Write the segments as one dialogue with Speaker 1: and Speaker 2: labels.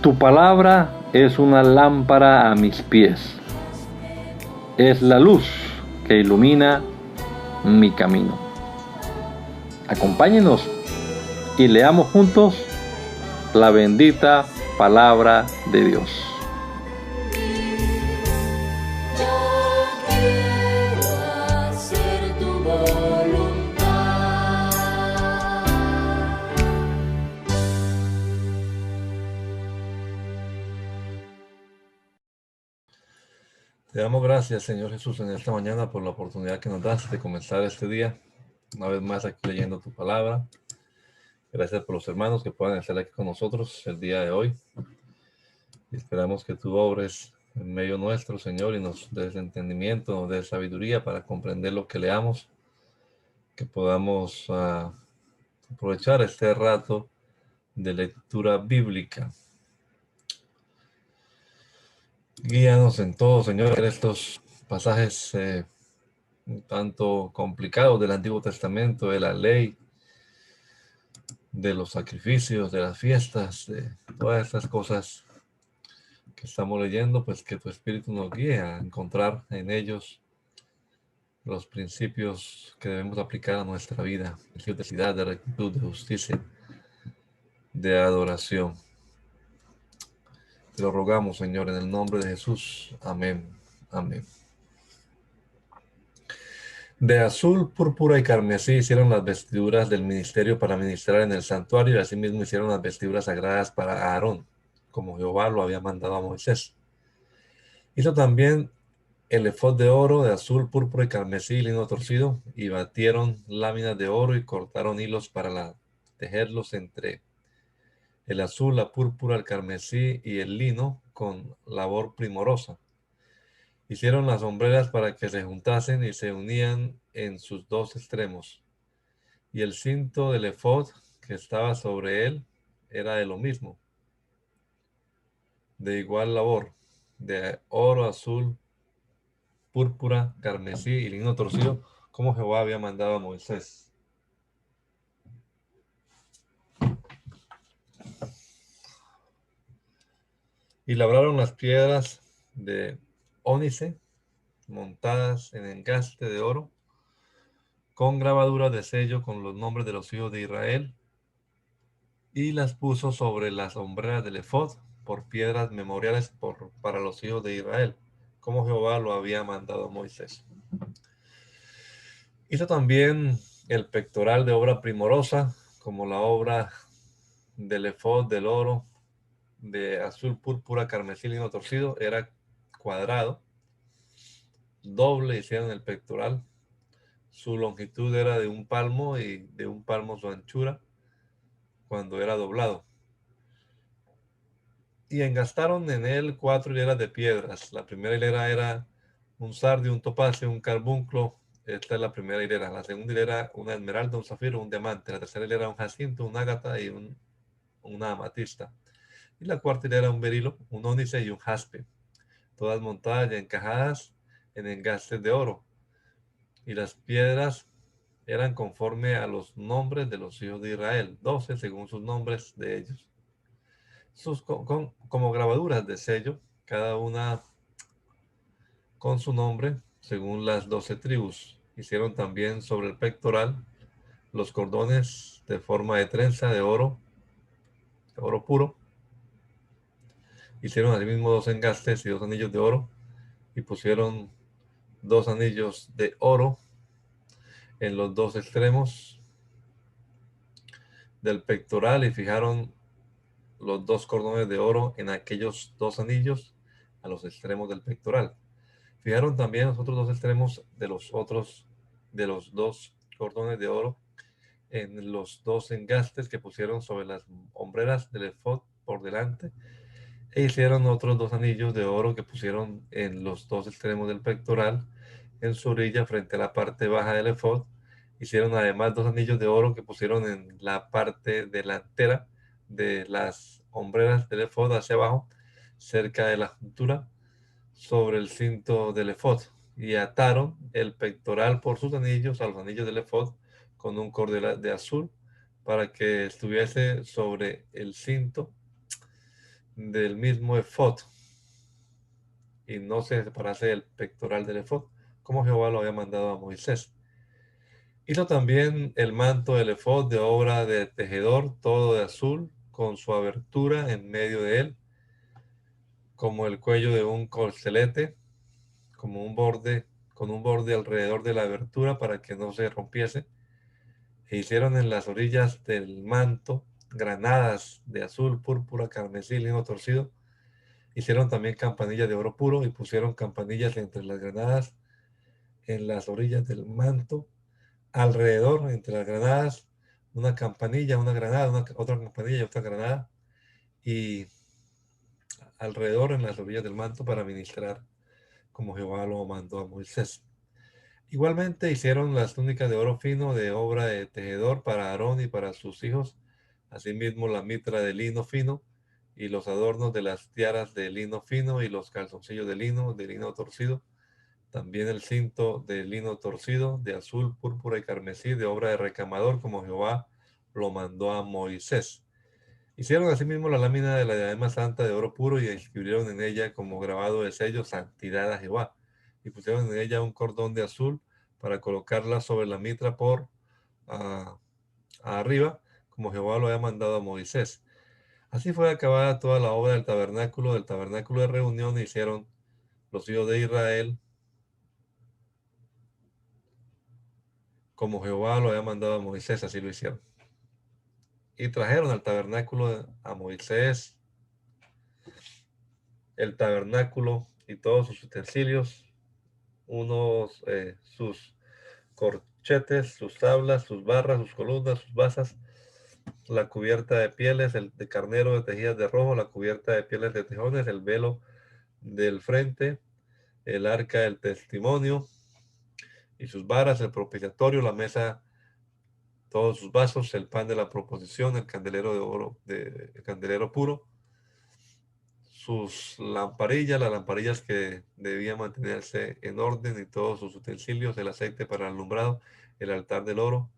Speaker 1: Tu palabra es una lámpara a mis pies, es la luz que ilumina mi camino. Acompáñenos y leamos juntos la bendita palabra de Dios.
Speaker 2: Te damos gracias, Señor Jesús, en esta mañana por la oportunidad que nos das de comenzar este día, una vez más aquí leyendo tu palabra. Gracias por los hermanos que puedan estar aquí con nosotros el día de hoy. Y esperamos que tú obres en medio nuestro, Señor, y nos des entendimiento, nos des sabiduría para comprender lo que leamos, que podamos aprovechar este rato de lectura bíblica. Guíanos en todo, Señor, en estos pasajes un tanto complicados del Antiguo Testamento, de la ley, de los sacrificios, de las fiestas, de todas estas cosas que estamos leyendo, pues que tu Espíritu nos guíe a encontrar en ellos los principios que debemos aplicar a nuestra vida, de felicidad, de rectitud, de justicia, de adoración. Te lo rogamos, Señor, en el nombre de Jesús. Amén. Amén. De azul, púrpura y carmesí hicieron las vestiduras del ministerio para ministrar en el santuario, y asimismo hicieron las vestiduras sagradas para Aarón, como Jehová lo había mandado a Moisés. Hizo también el efod de oro, de azul, púrpura y carmesí, lino torcido, y batieron láminas de oro y cortaron hilos para tejerlos entre el azul, la púrpura, el carmesí y el lino con labor primorosa. Hicieron las hombreras para que se juntasen y se unían en sus dos extremos. Y el cinto del efod que estaba sobre él era de lo mismo, de igual labor, de oro, azul, púrpura, carmesí y lino torcido, como Jehová había mandado a Moisés. Y labraron las piedras de ónice montadas en engaste de oro, con grabaduras de sello con los nombres de los hijos de Israel, y las puso sobre las hombreras del efod por piedras memoriales para los hijos de Israel, como Jehová lo había mandado a Moisés. Hizo también el pectoral de obra primorosa, como la obra del efod del oro, de azul, púrpura, carmesí, lino torcido, era cuadrado, doble hicieron el pectoral. Su longitud era de 1 palmo y de 1 palmo su anchura cuando era doblado. Y engastaron en él 4 hileras de piedras. La primera hilera era un sardio, un topacio, un carbunclo. Esta es la primera hilera. La segunda hilera, una esmeralda, un zafiro, un diamante. La tercera hilera, un jacinto, un ágata y una amatista. Y la cuarta hilera, un berilo, un ónice y un jaspe. Todas montadas y encajadas en engastes de oro. Y las piedras eran conforme a los nombres de los hijos de Israel, 12 según sus nombres de ellos. Como grabaduras de sello, cada una con su nombre, según las 12 tribus. Hicieron también sobre el pectoral los cordones de forma de trenza de oro puro. Hicieron asimismo 2 engastes y 2 anillos de oro, y pusieron 2 anillos de oro en los 2 extremos del pectoral, y fijaron los 2 cordones de oro en aquellos 2 anillos a los extremos del pectoral. Fijaron también los otros 2 extremos de los 2 cordones de oro en los 2 engastes que pusieron sobre las hombreras del efod por delante, e hicieron otros 2 anillos de oro que pusieron en los 2 extremos del pectoral en su orilla frente a la parte baja del efod. Hicieron además 2 anillos de oro que pusieron en la parte delantera de las hombreras del efod hacia abajo, cerca de la juntura, sobre el cinto del efod, y ataron el pectoral por sus anillos a los anillos del efod con un cordel de azul, para que estuviese sobre el cinto del mismo efod y no se separase del pectoral del efod, como Jehová lo había mandado a Moisés. Hizo también el manto del efod de obra de tejedor, todo de azul, con su abertura en medio de él, como el cuello de un corcelete, como un borde, con un borde alrededor de la abertura para que no se rompiese. E hicieron en las orillas del manto granadas de azul, púrpura, carmesí, lino torcido. Hicieron también campanillas de oro puro y pusieron campanillas entre las granadas en las orillas del manto, alrededor, entre las granadas, una campanilla, una granada, otra campanilla y otra granada, y alrededor en las orillas del manto para ministrar como Jehová lo mandó a Moisés. Igualmente hicieron las túnicas de oro fino de obra de tejedor para Aarón y para sus hijos, asimismo la mitra de lino fino y los adornos de las tiaras de lino fino y los calzoncillos de lino torcido, también el cinto de lino torcido, de azul, púrpura y carmesí, de obra de recamador, como Jehová lo mandó a Moisés. Hicieron asimismo la lámina de la diadema santa de oro puro y escribieron en ella como grabado de sello santidad a Jehová. Y pusieron en ella un cordón de azul para colocarla sobre la mitra por ah, arriba, como Jehová lo había mandado a Moisés. Así fue acabada toda la obra del tabernáculo de reunión, e hicieron los hijos de Israel como Jehová lo había mandado a Moisés, así lo hicieron. Y trajeron al tabernáculo a Moisés, el tabernáculo y todos sus utensilios, sus corchetes, sus tablas, sus barras, sus columnas, sus basas, la cubierta de pieles de carnero de tejidas de rojo, la cubierta de pieles de tejones, el velo del frente, el arca del testimonio y sus varas, el propiciatorio, la mesa, todos sus vasos, el pan de la proposición, el candelero de oro, el candelero puro, sus lamparillas, las lamparillas que debían mantenerse en orden y todos sus utensilios, el aceite para el alumbrado, el altar de oro,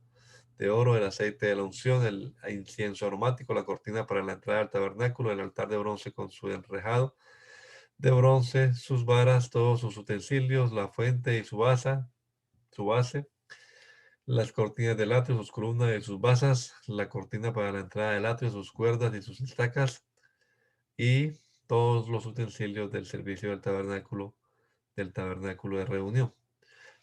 Speaker 2: el aceite de la unción, el incienso aromático, la cortina para la entrada al tabernáculo, el altar de bronce con su enrejado de bronce, sus varas, todos sus utensilios, la fuente y su base, las cortinas del atrio, sus columnas y sus basas, la cortina para la entrada del atrio, sus cuerdas y sus estacas, y todos los utensilios del servicio del tabernáculo de reunión.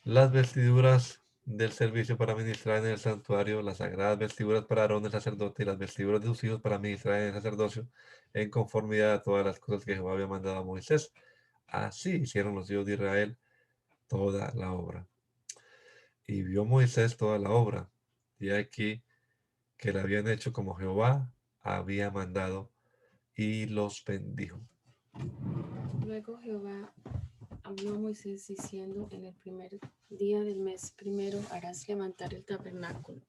Speaker 2: Las vestiduras del servicio para ministrar en el santuario, las sagradas vestiduras para Aarón el sacerdote y las vestiduras de sus hijos para ministrar en el sacerdocio, en conformidad a todas las cosas que Jehová había mandado a Moisés. Así hicieron los hijos de Israel toda la obra. Y vio Moisés toda la obra, y aquí que la habían hecho como Jehová había mandado, y los bendijo.
Speaker 3: Luego Jehová habló a Moisés diciendo: en el primer día del mes primero harás levantar el tabernáculo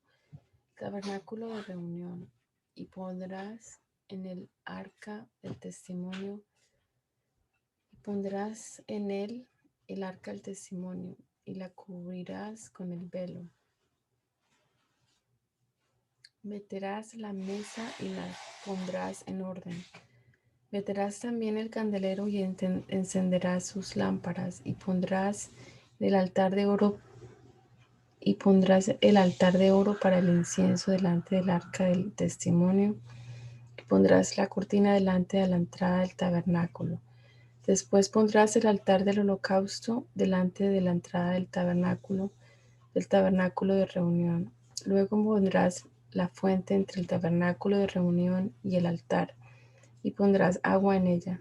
Speaker 3: de reunión, y pondrás en el arca del testimonio, el arca del testimonio, y la cubrirás con el velo. Meterás la mesa y la pondrás en orden. Meterás también el candelero y encenderás sus lámparas, y pondrás el altar de oro para el incienso delante del arca del testimonio, y pondrás la cortina delante de la entrada del tabernáculo. Después pondrás el altar del holocausto delante de la entrada del tabernáculo de reunión. Luego pondrás la fuente entre el tabernáculo de reunión y el altar, y pondrás agua en ella.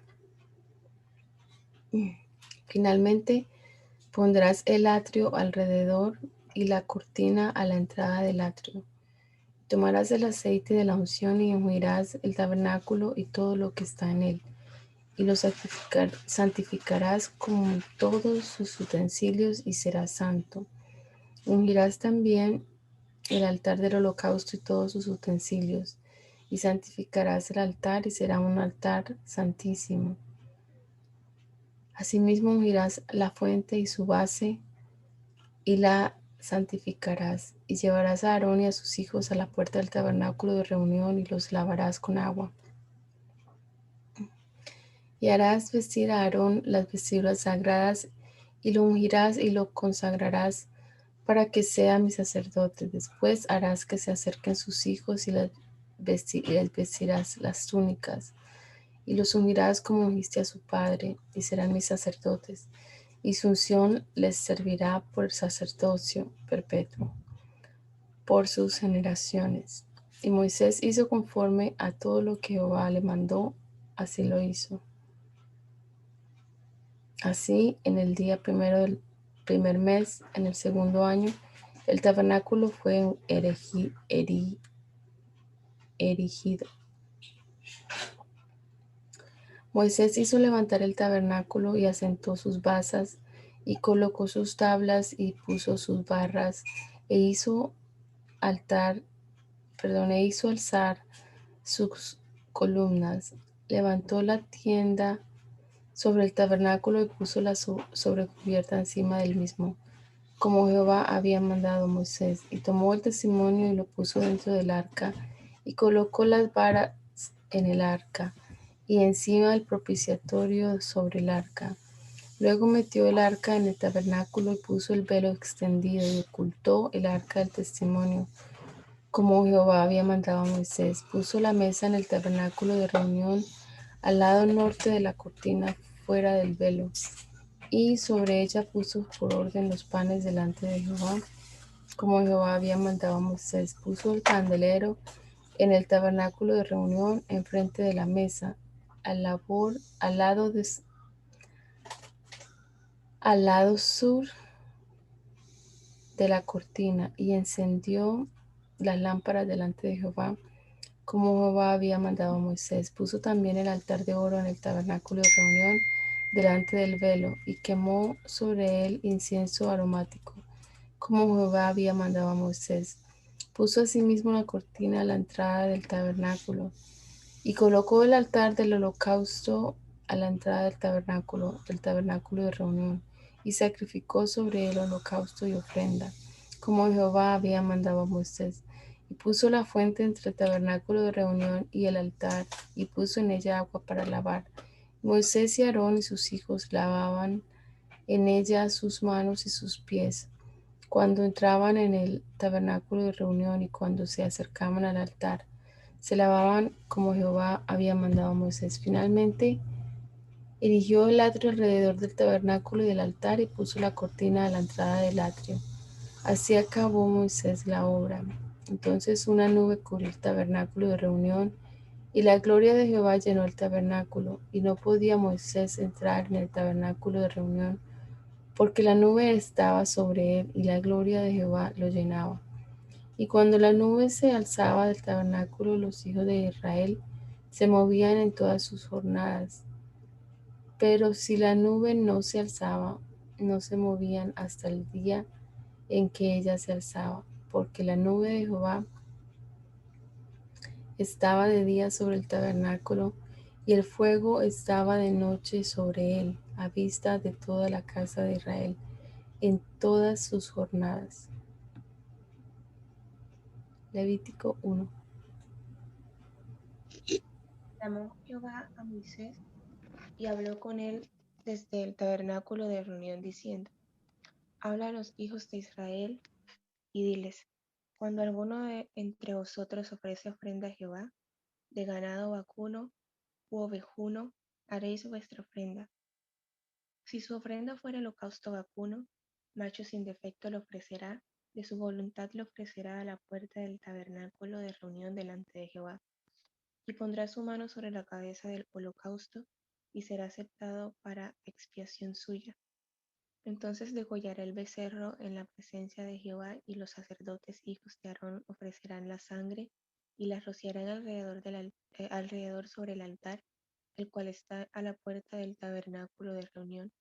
Speaker 3: Finalmente, pondrás el atrio alrededor y la cortina a la entrada del atrio. Tomarás el aceite de la unción y ungirás el tabernáculo y todo lo que está en él, y lo santificarás con todos sus utensilios, y será santo. Ungirás también el altar del holocausto y todos sus utensilios, y santificarás el altar, y será un altar santísimo. Asimismo ungirás la fuente y su base, y la santificarás, y llevarás a Aarón y a sus hijos a la puerta del tabernáculo de reunión, y los lavarás con agua. Y harás vestir a Aarón las vestiduras sagradas, y lo ungirás y lo consagrarás para que sea mi sacerdote. Después harás que se acerquen sus hijos y les vestirás las túnicas, y los ungirás como ungiste a su padre, y serán mis sacerdotes, y su unción les servirá por el sacerdocio perpetuo, por sus generaciones. Y Moisés hizo conforme a todo lo que Jehová le mandó, así lo hizo. Así, en el día primero del primer mes, en el segundo año, el tabernáculo fue erigido. Moisés hizo levantar el tabernáculo y asentó sus basas y colocó sus tablas y puso sus barras e hizo alzar sus columnas. Levantó la tienda sobre el tabernáculo y puso la sobrecubierta encima del mismo, como Jehová había mandado a Moisés, y tomó el testimonio y lo puso dentro del arca, y colocó las varas en el arca, y encima el propiciatorio sobre el arca. Luego metió el arca en el tabernáculo y puso el velo extendido y ocultó el arca del testimonio, como Jehová había mandado a Moisés. Puso la mesa en el tabernáculo de reunión al lado norte de la cortina fuera del velo, y sobre ella puso por orden los panes delante de Jehová, como Jehová había mandado a Moisés. Puso el candelero en el tabernáculo de reunión enfrente de la mesa, al lado sur de la cortina, y encendió las lámparas delante de Jehová, como Jehová había mandado a Moisés. Puso también el altar de oro en el tabernáculo de reunión delante del velo, y quemó sobre él incienso aromático, como Jehová había mandado a Moisés. Puso asimismo la cortina a la entrada del tabernáculo, y colocó el altar del holocausto a la entrada del tabernáculo de reunión, y sacrificó sobre el holocausto y ofrenda, como Jehová había mandado a Moisés. Y puso la fuente entre el tabernáculo de reunión y el altar, y puso en ella agua para lavar. Moisés y Aarón y sus hijos lavaban en ella sus manos y sus pies, cuando entraban en el tabernáculo de reunión y cuando se acercaban al altar. Se lavaban como Jehová había mandado a Moisés. Finalmente, erigió el atrio alrededor del tabernáculo y del altar y puso la cortina a la entrada del atrio. Así acabó Moisés la obra. Entonces una nube cubrió el tabernáculo de reunión, y la gloria de Jehová llenó el tabernáculo, y no podía Moisés entrar en el tabernáculo de reunión, porque la nube estaba sobre él, y la gloria de Jehová lo llenaba. Y cuando la nube se alzaba del tabernáculo, los hijos de Israel se movían en todas sus jornadas. Pero si la nube no se alzaba, no se movían hasta el día en que ella se alzaba, porque la nube de Jehová estaba de día sobre el tabernáculo, y el fuego estaba de noche sobre él, a vista de toda la casa de Israel, en todas sus jornadas. Levítico 1.
Speaker 4: Llamó Jehová a Moisés y habló con él desde el tabernáculo de reunión, diciendo: Habla a los hijos de Israel y diles: Cuando alguno de entre vosotros ofrece ofrenda a Jehová, de ganado vacuno u ovejuno, haréis vuestra ofrenda. Si su ofrenda fuera holocausto vacuno, macho sin defecto lo ofrecerá, de su voluntad lo ofrecerá a la puerta del tabernáculo de reunión delante de Jehová, y pondrá su mano sobre la cabeza del holocausto, y será aceptado para expiación suya. Entonces degollará el becerro en la presencia de Jehová, y los sacerdotes hijos de Aarón ofrecerán la sangre y la rociarán alrededor sobre el altar, el cual está a la puerta del tabernáculo de reunión,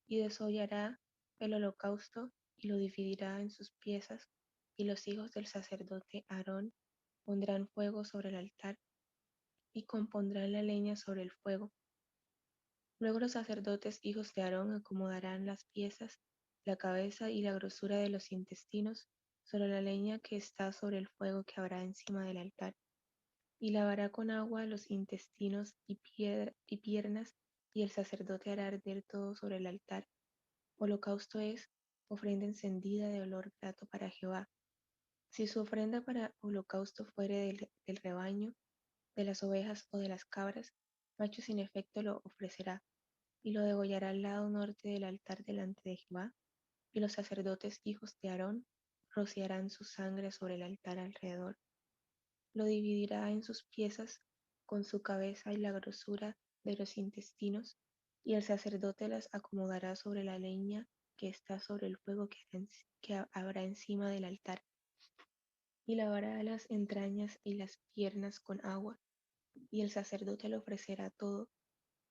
Speaker 4: y desollará el holocausto y lo dividirá en sus piezas, y los hijos del sacerdote Aarón pondrán fuego sobre el altar y compondrán la leña sobre el fuego. Luego los sacerdotes hijos de Aarón acomodarán las piezas, la cabeza y la grosura de los intestinos sobre la leña que está sobre el fuego que habrá encima del altar, y lavará con agua los intestinos y piernas, y el sacerdote hará arder todo sobre el altar. Holocausto es ofrenda encendida de olor grato para Jehová. Si su ofrenda para holocausto fuere del rebaño, de las ovejas o de las cabras, macho sin efecto lo ofrecerá, y lo degollará al lado norte del altar delante de Jehová, y los sacerdotes hijos de Aarón rociarán su sangre sobre el altar alrededor. Lo dividirá en sus piezas con su cabeza y la grosura de los intestinos, y el sacerdote las acomodará sobre la leña que está sobre el fuego que habrá encima del altar, y lavará las entrañas y las piernas con agua, y el sacerdote le ofrecerá todo,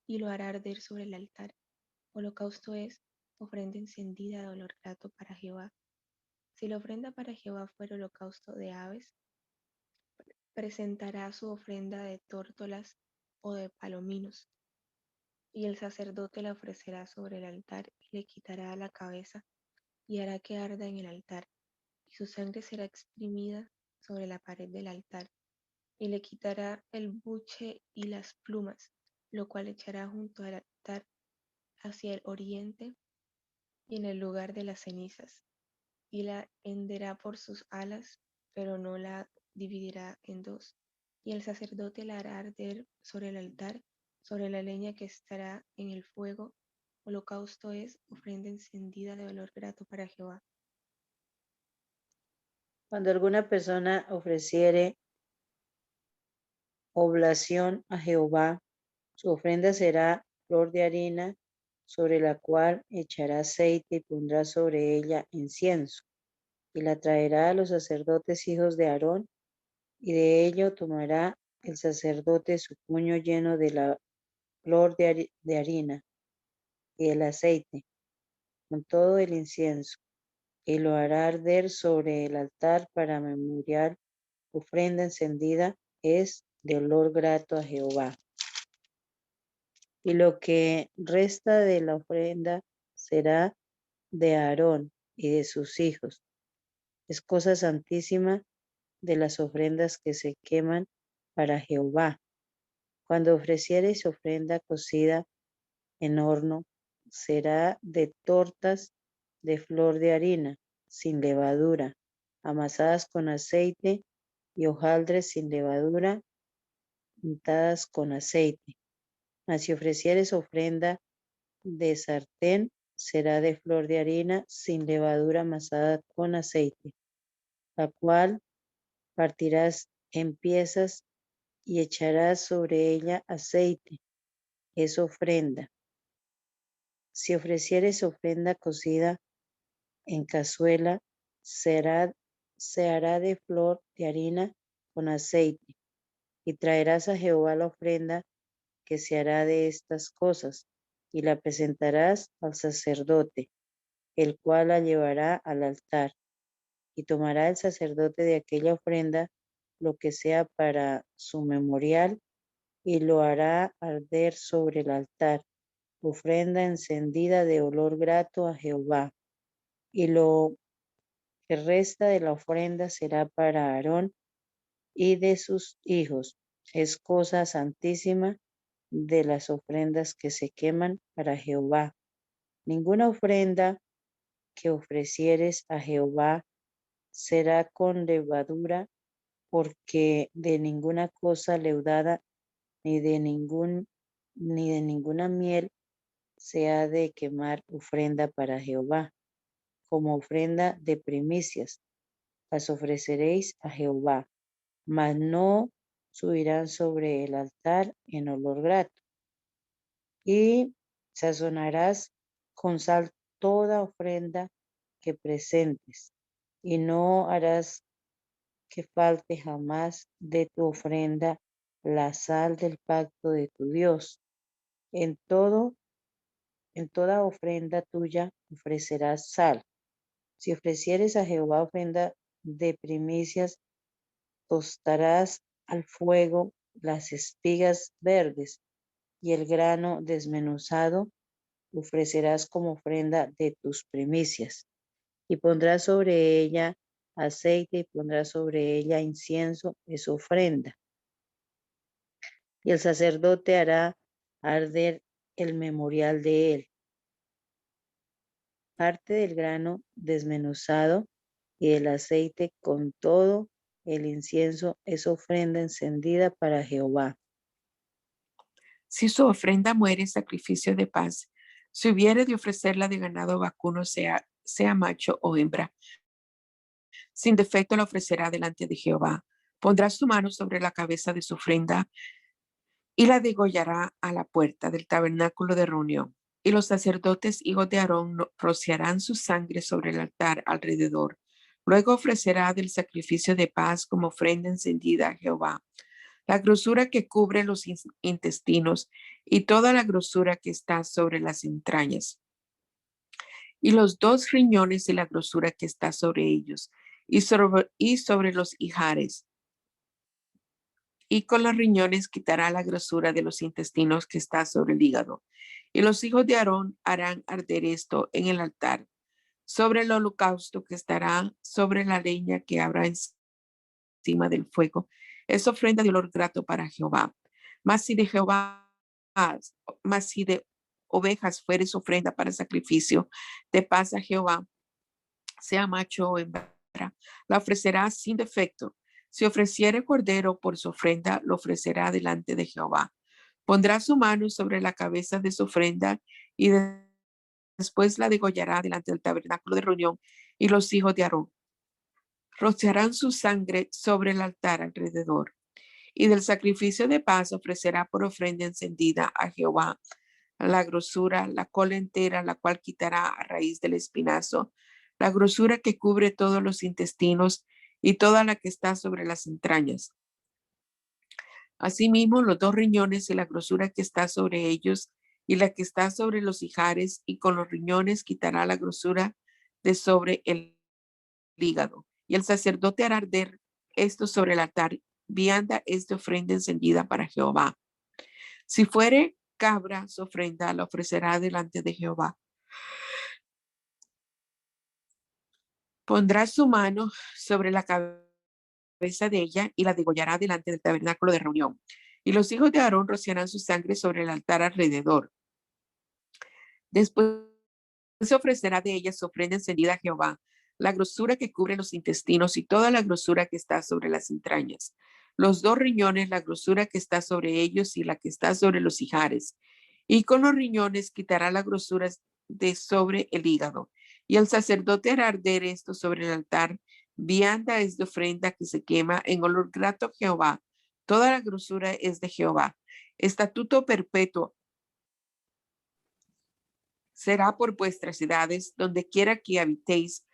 Speaker 4: y lo hará arder sobre el altar. Holocausto es ofrenda encendida de olor grato para Jehová. Si la ofrenda para Jehová fuera holocausto de aves, presentará su ofrenda de tórtolas o de palominos, y el sacerdote la ofrecerá sobre el altar y le quitará la cabeza y hará que arda en el altar, y su sangre será exprimida sobre la pared del altar, y le quitará el buche y las plumas, lo cual echará junto al altar hacia el oriente y en el lugar de las cenizas, y la henderá por sus alas, pero no la dividirá en dos. Y el sacerdote la hará arder sobre el altar, sobre la leña que estará en el fuego. Holocausto es ofrenda encendida de olor grato para Jehová.
Speaker 5: Cuando alguna persona ofreciere oblación a Jehová, su ofrenda será flor de harina, sobre la cual echará aceite y pondrá sobre ella incienso, y la traerá a los sacerdotes hijos de Aarón, y de ello tomará el sacerdote su puño lleno de la flor de harina y el aceite, con todo el incienso, y lo hará arder sobre el altar para memorial. Ofrenda encendida es de olor grato a Jehová. Y lo que resta de la ofrenda será de Aarón y de sus hijos. Es cosa santísima de las ofrendas que se queman para Jehová. Cuando ofreciereis ofrenda cocida en horno, será de tortas de flor de harina, sin levadura, amasadas con aceite, y hojaldres sin levadura, untadas con aceite. Mas si ofrecieres ofrenda de sartén, será de flor de harina, sin levadura, amasada con aceite, la cual partirás en piezas y echarás sobre ella aceite. Es ofrenda. Si ofrecieres ofrenda cocida en cazuela, se hará de flor de harina con aceite, y traerás a Jehová la ofrenda que se hará de estas cosas, y la presentarás al sacerdote, el cual la llevará al altar, y tomará el sacerdote de aquella ofrenda lo que sea para su memorial, y lo hará arder sobre el altar, ofrenda encendida de olor grato a Jehová. Y lo que resta de la ofrenda será para Aarón y de sus hijos. Es cosa santísima de las ofrendas que se queman para Jehová. Ninguna ofrenda que ofrecieres a Jehová será con levadura, porque de ninguna cosa leudada ni de ninguna miel se ha de quemar ofrenda para Jehová. Como ofrenda de primicias las ofreceréis a Jehová, mas no subirán sobre el altar en olor grato. Y sazonarás con sal toda ofrenda que presentes, y no harás que falte jamás de tu ofrenda la sal del pacto de tu Dios. En toda ofrenda tuya ofrecerás sal. Si ofrecieres a Jehová ofrenda de primicias, tostarás al fuego las espigas verdes, y el grano desmenuzado ofrecerás como ofrenda de tus primicias. Y pondrás sobre ella aceite, y pondrás sobre ella incienso, es ofrenda. y el sacerdote hará arder el memorial de él. Parte del grano desmenuzado y del aceite con todo el incienso es ofrenda encendida para Jehová.
Speaker 6: Si su ofrenda muere sacrificio de paz, si hubiere de ofrecerla de ganado vacuno, sea macho o hembra, sin defecto la ofrecerá delante de Jehová. Pondrá su mano sobre la cabeza de su ofrenda y la degollará a la puerta del tabernáculo de reunión. Y los sacerdotes, hijos de Aarón, rociarán su sangre sobre el altar alrededor. Luego ofrecerá del sacrificio de paz como ofrenda encendida a Jehová la grosura que cubre los intestinos y toda la grosura que está sobre las entrañas, y los 2 riñones y la grosura que está sobre ellos, y sobre los ijares. Y con los riñones quitará la grosura de los intestinos que está sobre el hígado. Y los hijos de Aarón harán arder esto en el altar, sobre el holocausto que estará sobre la leña que habrá encima del fuego. Es ofrenda de olor grato para Jehová. Mas si de ovejas fuere su ofrenda para sacrificio de paz a Jehová, sea macho o hembra, la ofrecerá sin defecto. Si ofreciere cordero por su ofrenda, lo ofrecerá delante de Jehová. Pondrá su mano sobre la cabeza de su ofrenda y después la degollará delante del tabernáculo de reunión, y los hijos de Aarón rociarán su sangre sobre el altar alrededor. Y del sacrificio de paz ofrecerá por ofrenda encendida a Jehová la grosura, la cola entera, la cual quitará a raíz del espinazo, la grosura que cubre todos los intestinos y toda la que está sobre las entrañas. Asimismo, los 2 riñones y la grosura que está sobre ellos y la que está sobre los ijares, y con los riñones quitará la grosura de sobre el hígado. Y el sacerdote hará arder esto sobre el altar. Vianda es de ofrenda encendida para Jehová. Si fuere cabra, su ofrenda la ofrecerá delante de Jehová. Pondrá su mano sobre la cabeza de ella y la degollará delante del tabernáculo de reunión. Y los hijos de Aarón rociarán su sangre sobre el altar alrededor. Después se ofrecerá de ella su ofrenda encendida a Jehová, la grosura que cubre los intestinos y toda la grosura que está sobre las entrañas, los 2 riñones, la grosura que está sobre ellos y la que está sobre los ijares. Y con los riñones quitará la grosura de sobre el hígado. Y el sacerdote hará arder esto sobre el altar. Vianda es de ofrenda que se quema en olor grato a Jehová. Toda la grosura es de Jehová. Estatuto perpetuo será por vuestras edades, donde quiera que habitéis,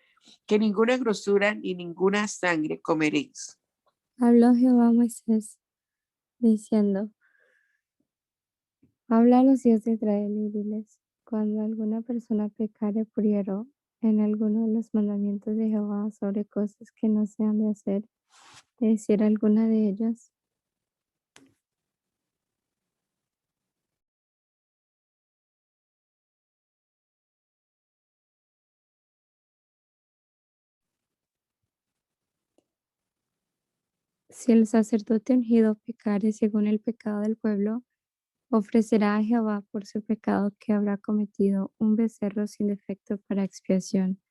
Speaker 6: que ninguna grosura ni ninguna sangre comeréis.
Speaker 3: Habló Jehová a Moisés, diciendo: Habla a los hijos de Israel y diles: cuando alguna persona pecare por hierro en alguno de los mandamientos de Jehová sobre cosas que no se han de hacer, de decir alguna de ellas, si el sacerdote ungido pecare según el pecado del pueblo, ofrecerá a Jehová por su pecado que habrá cometido un becerro sin defecto para expiación.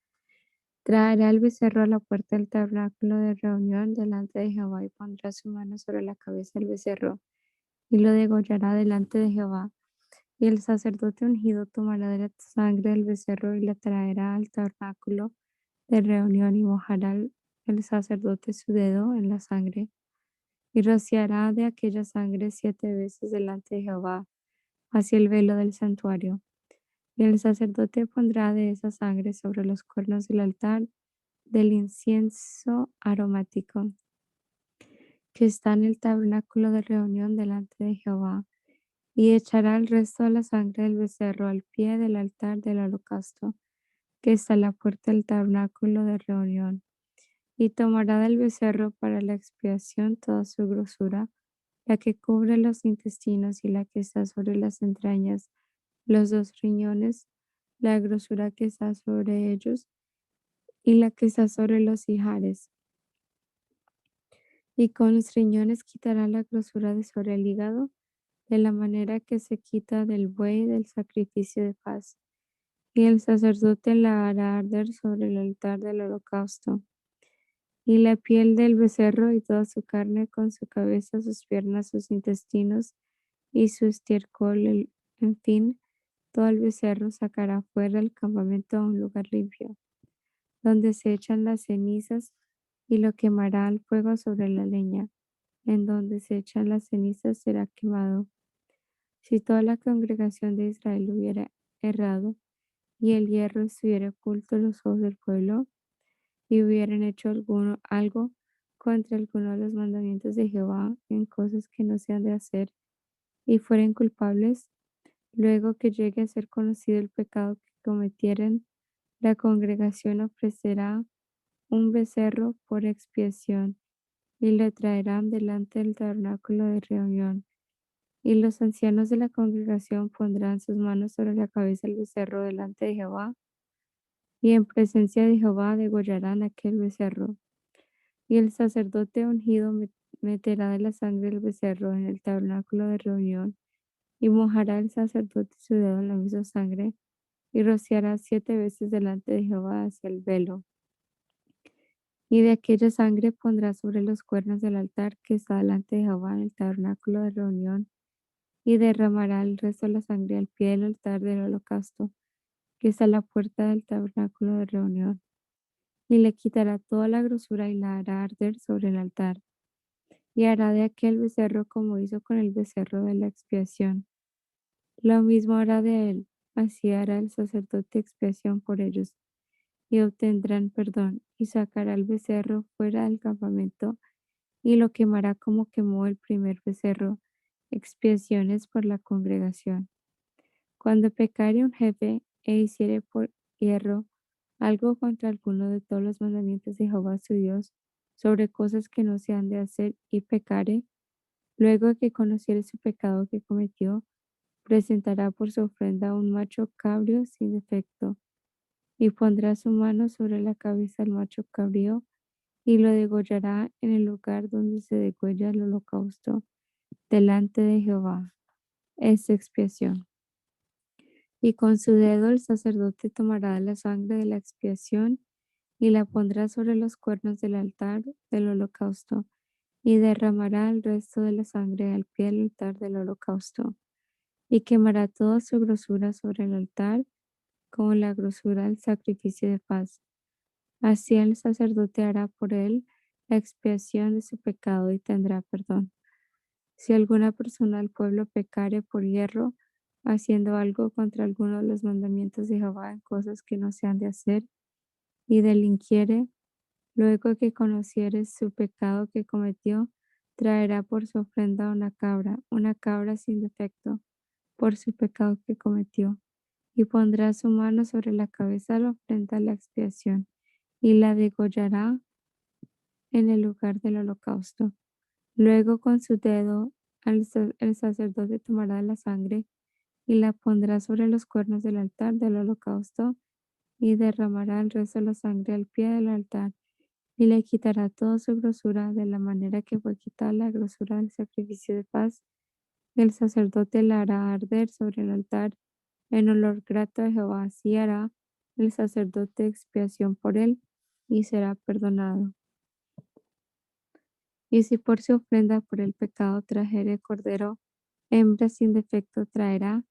Speaker 3: Traerá el becerro a la puerta del tabernáculo de reunión delante de Jehová y pondrá su mano sobre la cabeza del becerro y lo degollará delante de Jehová. Y el sacerdote ungido tomará de la sangre del becerro y la traerá al tabernáculo de reunión y mojará el sacerdote su dedo en la sangre y rociará de aquella sangre 7 veces delante de Jehová hacia el velo del santuario. Y el sacerdote pondrá de esa sangre sobre los cuernos del altar del incienso aromático que está en el tabernáculo de reunión delante de Jehová, y echará el resto de la sangre del becerro al pie del altar del holocausto que está a la puerta del tabernáculo de reunión, y tomará del becerro para la expiación toda su grosura, la que cubre los intestinos y la que está sobre las entrañas, los 2 riñones, la grosura que está sobre ellos y la que está sobre los ijares. Y con los riñones quitará la grosura de sobre el hígado de la manera que se quita del buey del sacrificio de paz. Y el sacerdote la hará arder sobre el altar del holocausto. Y la piel del becerro y toda su carne con su cabeza, sus piernas, sus intestinos y su estiércol, en fin, todo el becerro sacará fuera del campamento a un lugar limpio, donde se echan las cenizas y lo quemará al fuego sobre la leña. En donde se echan las cenizas será quemado. Si toda la congregación de Israel hubiera errado y el hierro estuviera oculto a los ojos del pueblo y hubieran hecho algo contra alguno de los mandamientos de Jehová en cosas que no se han de hacer y fueren culpables, luego que llegue a ser conocido el pecado que cometieren, la congregación ofrecerá un becerro por expiación y lo traerán delante del tabernáculo de reunión. Y los ancianos de la congregación pondrán sus manos sobre la cabeza del becerro delante de Jehová, y en presencia de Jehová degollarán aquel becerro. Y el sacerdote ungido meterá de la sangre del becerro en el tabernáculo de reunión, y mojará el sacerdote su dedo en la misma sangre, y rociará 7 veces delante de Jehová hacia el velo. Y de aquella sangre pondrá sobre los cuernos del altar que está delante de Jehová en el tabernáculo de reunión, y derramará el resto de la sangre al pie del altar del holocausto, que está a la puerta del tabernáculo de reunión. Y le quitará toda la grosura y la hará arder sobre el altar. Y hará de aquel becerro como hizo con el becerro de la expiación. Lo mismo hará de él, así hará el sacerdote expiación por ellos, y obtendrán perdón, y sacará el becerro fuera del campamento, y lo quemará como quemó el primer becerro, expiaciones por la congregación. Cuando pecare un jefe e hiciere por hierro algo contra alguno de todos los mandamientos de Jehová su Dios, sobre cosas que no se han de hacer, y pecare, luego que conociere su pecado que cometió, presentará por su ofrenda un macho cabrío sin defecto, y pondrá su mano sobre la cabeza del macho cabrío, y lo degollará en el lugar donde se degüella el holocausto, delante de Jehová. Es expiación. Y con su dedo el sacerdote tomará la sangre de la expiación y la pondrá sobre los cuernos del altar del holocausto, y derramará el resto de la sangre al pie del altar del holocausto, y quemará toda su grosura sobre el altar, como la grosura del sacrificio de paz. Así el sacerdote hará por él la expiación de su pecado y tendrá perdón. Si alguna persona del pueblo pecare por hierro, haciendo algo contra alguno de los mandamientos de Jehová en cosas que no se han de hacer, y delinquiere, luego que conociere su pecado que cometió, traerá por su ofrenda una cabra sin defecto, por su pecado que cometió, y pondrá su mano sobre la cabeza de la ofrenda de la expiación, y la degollará en el lugar del holocausto. Luego con su dedo el sacerdote tomará la sangre y la pondrá sobre los cuernos del altar del holocausto, y derramará el resto de la sangre al pie del altar, y le quitará toda su grosura de la manera que fue quitada la grosura del sacrificio de paz. El sacerdote la hará arder sobre el altar en olor grato a Jehová. Así hará el sacerdote expiación por él, y será perdonado. Y si por su ofrenda por el pecado trajere cordero, hembra sin defecto traerá,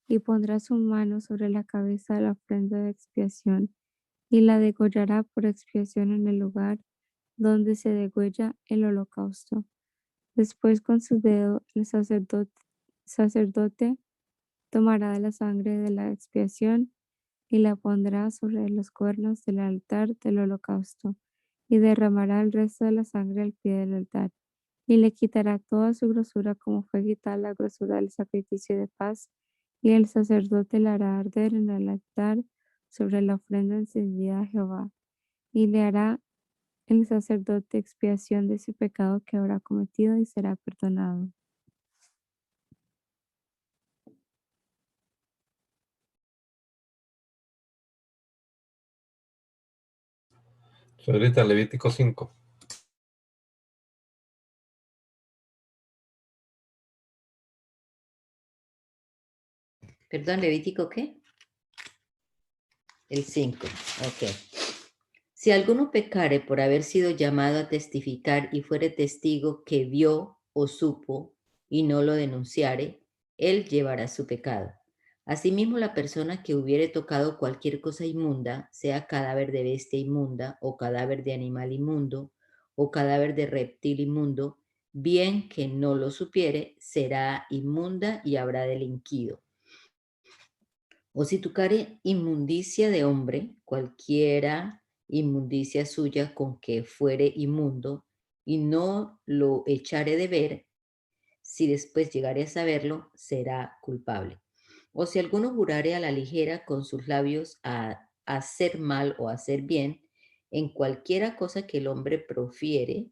Speaker 3: y pondrá su mano sobre la cabeza de la ofrenda de expiación, y la degollará por expiación en el lugar donde se degüella el holocausto. Después con su dedo el sacerdote tomará de la sangre de la expiación y la pondrá sobre los cuernos del altar del holocausto, y derramará el resto de la sangre al pie del altar, y le quitará toda su grosura como fue quitada la grosura del sacrificio de paz, y el sacerdote la hará arder en el altar sobre la ofrenda encendida a Jehová, y le hará el sacerdote expiación de su pecado que habrá cometido, y será perdonado.
Speaker 2: Señorita, Levítico 5.
Speaker 7: Perdón, Levítico, ¿qué? El 5, ok. Si alguno pecare por haber sido llamado a testificar y fuere testigo que vio o supo y no lo denunciare, él llevará su pecado. Asimismo, la persona que hubiere tocado cualquier cosa inmunda, sea cadáver de bestia inmunda, o cadáver de animal inmundo, o cadáver de reptil inmundo, bien que no lo supiere, será inmunda y habrá delinquido. O si tocare inmundicia de hombre, cualquiera inmundicia suya con que fuere inmundo, y no lo echare de ver, si después llegare a saberlo, será culpable. O si alguno jurare a la ligera con sus labios a hacer mal o hacer bien, en cualquiera cosa que el hombre profiere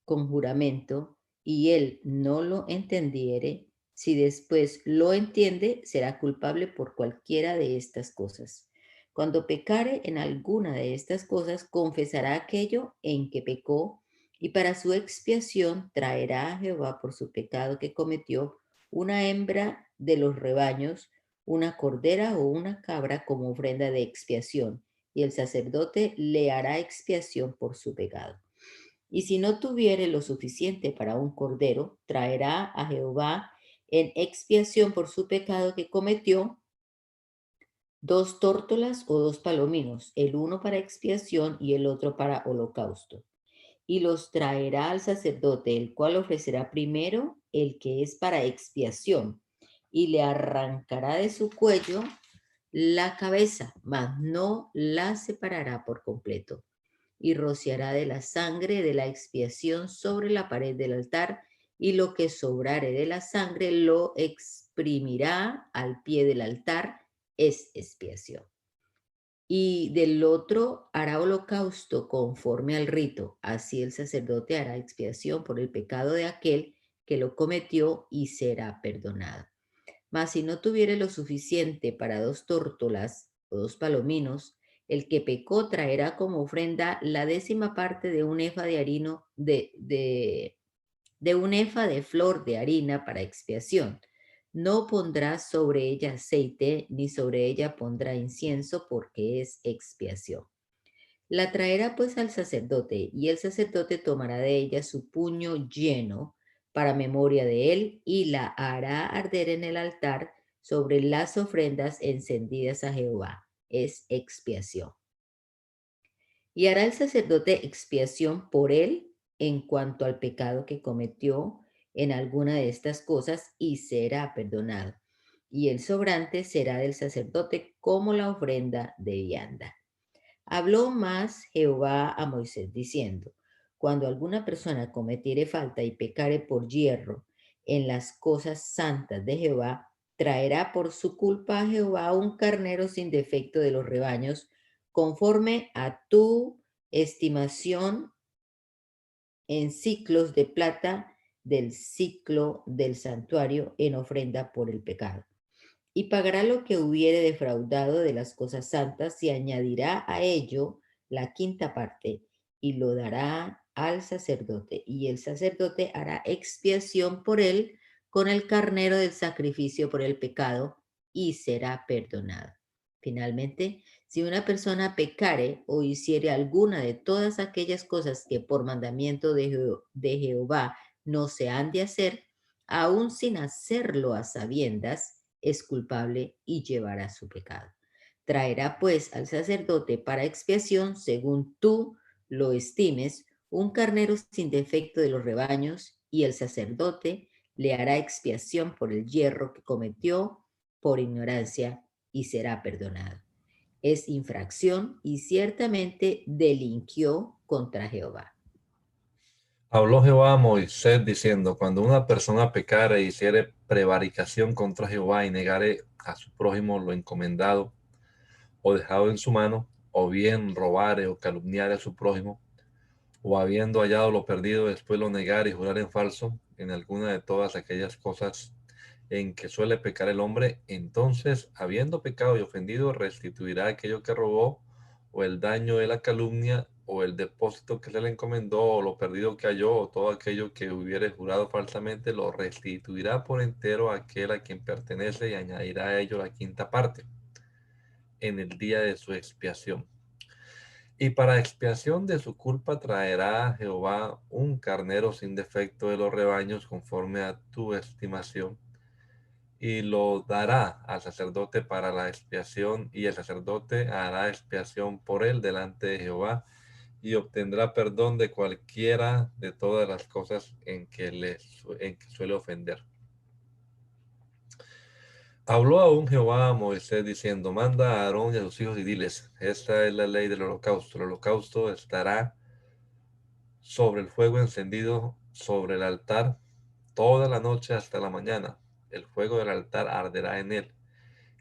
Speaker 7: con juramento, y él no lo entendiere, si después lo entiende, será culpable por cualquiera de estas cosas. Cuando pecare en alguna de estas cosas, confesará aquello en que pecó, y para su expiación traerá a Jehová por su pecado que cometió una hembra de los rebaños, una cordera o una cabra como ofrenda de expiación, y el sacerdote le hará expiación por su pecado. Y si no tuviere lo suficiente para un cordero, traerá a Jehová en expiación por su pecado que cometió 2 tórtolas o 2 palominos, el uno para expiación y el otro para holocausto. Y los traerá al sacerdote, el cual ofrecerá primero el que es para expiación, y le arrancará de su cuello la cabeza, mas no la separará por completo, y rociará de la sangre de la expiación sobre la pared del altar, y lo que sobrare de la sangre lo exprimirá al pie del altar, es expiación. Y del otro hará holocausto conforme al rito, así el sacerdote hará expiación por el pecado de aquel que lo cometió y será perdonado. Mas si no tuviere lo suficiente para 2 tórtolas o 2 palominos, el que pecó traerá como ofrenda la 10ª parte de un efa de harina de un efa de flor de harina para expiación. No pondrá sobre ella aceite, ni sobre ella pondrá incienso, porque es expiación. La traerá pues al sacerdote, y el sacerdote tomará de ella su puño lleno para memoria de él, y la hará arder en el altar sobre las ofrendas encendidas a Jehová. Es expiación. Y hará el sacerdote expiación por él en cuanto al pecado que cometió en alguna de estas cosas, y será perdonado. Y el sobrante será del sacerdote como la ofrenda de vianda. Habló más Jehová a Moisés diciendo: cuando alguna persona cometiere falta y pecare por yerro en las cosas santas de Jehová, traerá por su culpa a Jehová un carnero sin defecto de los rebaños, conforme a tu estimación en siclos de plata del siclo del santuario, en ofrenda por el pecado. Y pagará lo que hubiere defraudado de las cosas santas, y añadirá a ello la 5ª parte, y lo dará al sacerdote, y el sacerdote hará expiación por él con el carnero del sacrificio por el pecado, y será perdonado. Finalmente, si una persona pecare o hiciere alguna de todas aquellas cosas que por mandamiento de Jehová no se han de hacer, aun sin hacerlo a sabiendas, es culpable y llevará su pecado. Traerá pues al sacerdote para expiación, según tú lo estimes, un carnero sin defecto de los rebaños, y el sacerdote le hará expiación por el yerro que cometió por ignorancia, y será perdonado. Es infracción y ciertamente delinquió contra Jehová.
Speaker 2: Habló Jehová a Moisés diciendo: cuando una persona pecare e hiciere prevaricación contra Jehová y negare a su prójimo lo encomendado o dejado en su mano, o bien robare o calumniare a su prójimo, o habiendo hallado lo perdido, después lo negare y jurar en falso en alguna de todas aquellas cosas en que suele pecar el hombre, entonces, habiendo pecado y ofendido, restituirá aquello que robó o el daño de la calumnia o el depósito que se le encomendó, o lo perdido que halló, o todo aquello que hubiere jurado falsamente, lo restituirá por entero a aquel a quien pertenece y añadirá a ello la quinta parte en el día de su expiación. Y para expiación de su culpa traerá a Jehová un carnero sin defecto de los rebaños conforme a tu estimación, y lo dará al sacerdote para la expiación, y el sacerdote hará expiación por él delante de Jehová, y obtendrá perdón de cualquiera de todas las cosas en que suele ofender. Habló aún Jehová a Moisés diciendo: manda a Aarón y a sus hijos y diles: esta es la ley del holocausto. El holocausto estará sobre el fuego encendido sobre el altar toda la noche hasta la mañana. El fuego del altar arderá en él.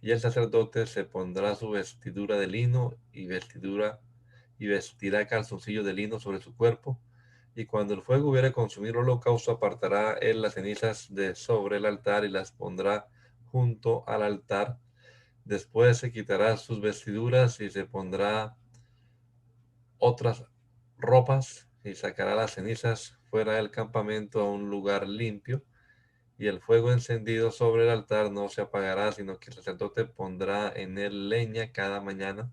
Speaker 2: Y el sacerdote se pondrá su vestidura de lino y vestirá calzoncillo de lino sobre su cuerpo. Y cuando el fuego hubiere consumido el holocausto, apartará él las cenizas de sobre el altar y las pondrá junto al altar. Después se quitará sus vestiduras y se pondrá otras ropas y sacará las cenizas fuera del campamento a un lugar limpio. Y el fuego encendido sobre el altar no se apagará, sino que el sacerdote pondrá en él leña cada mañana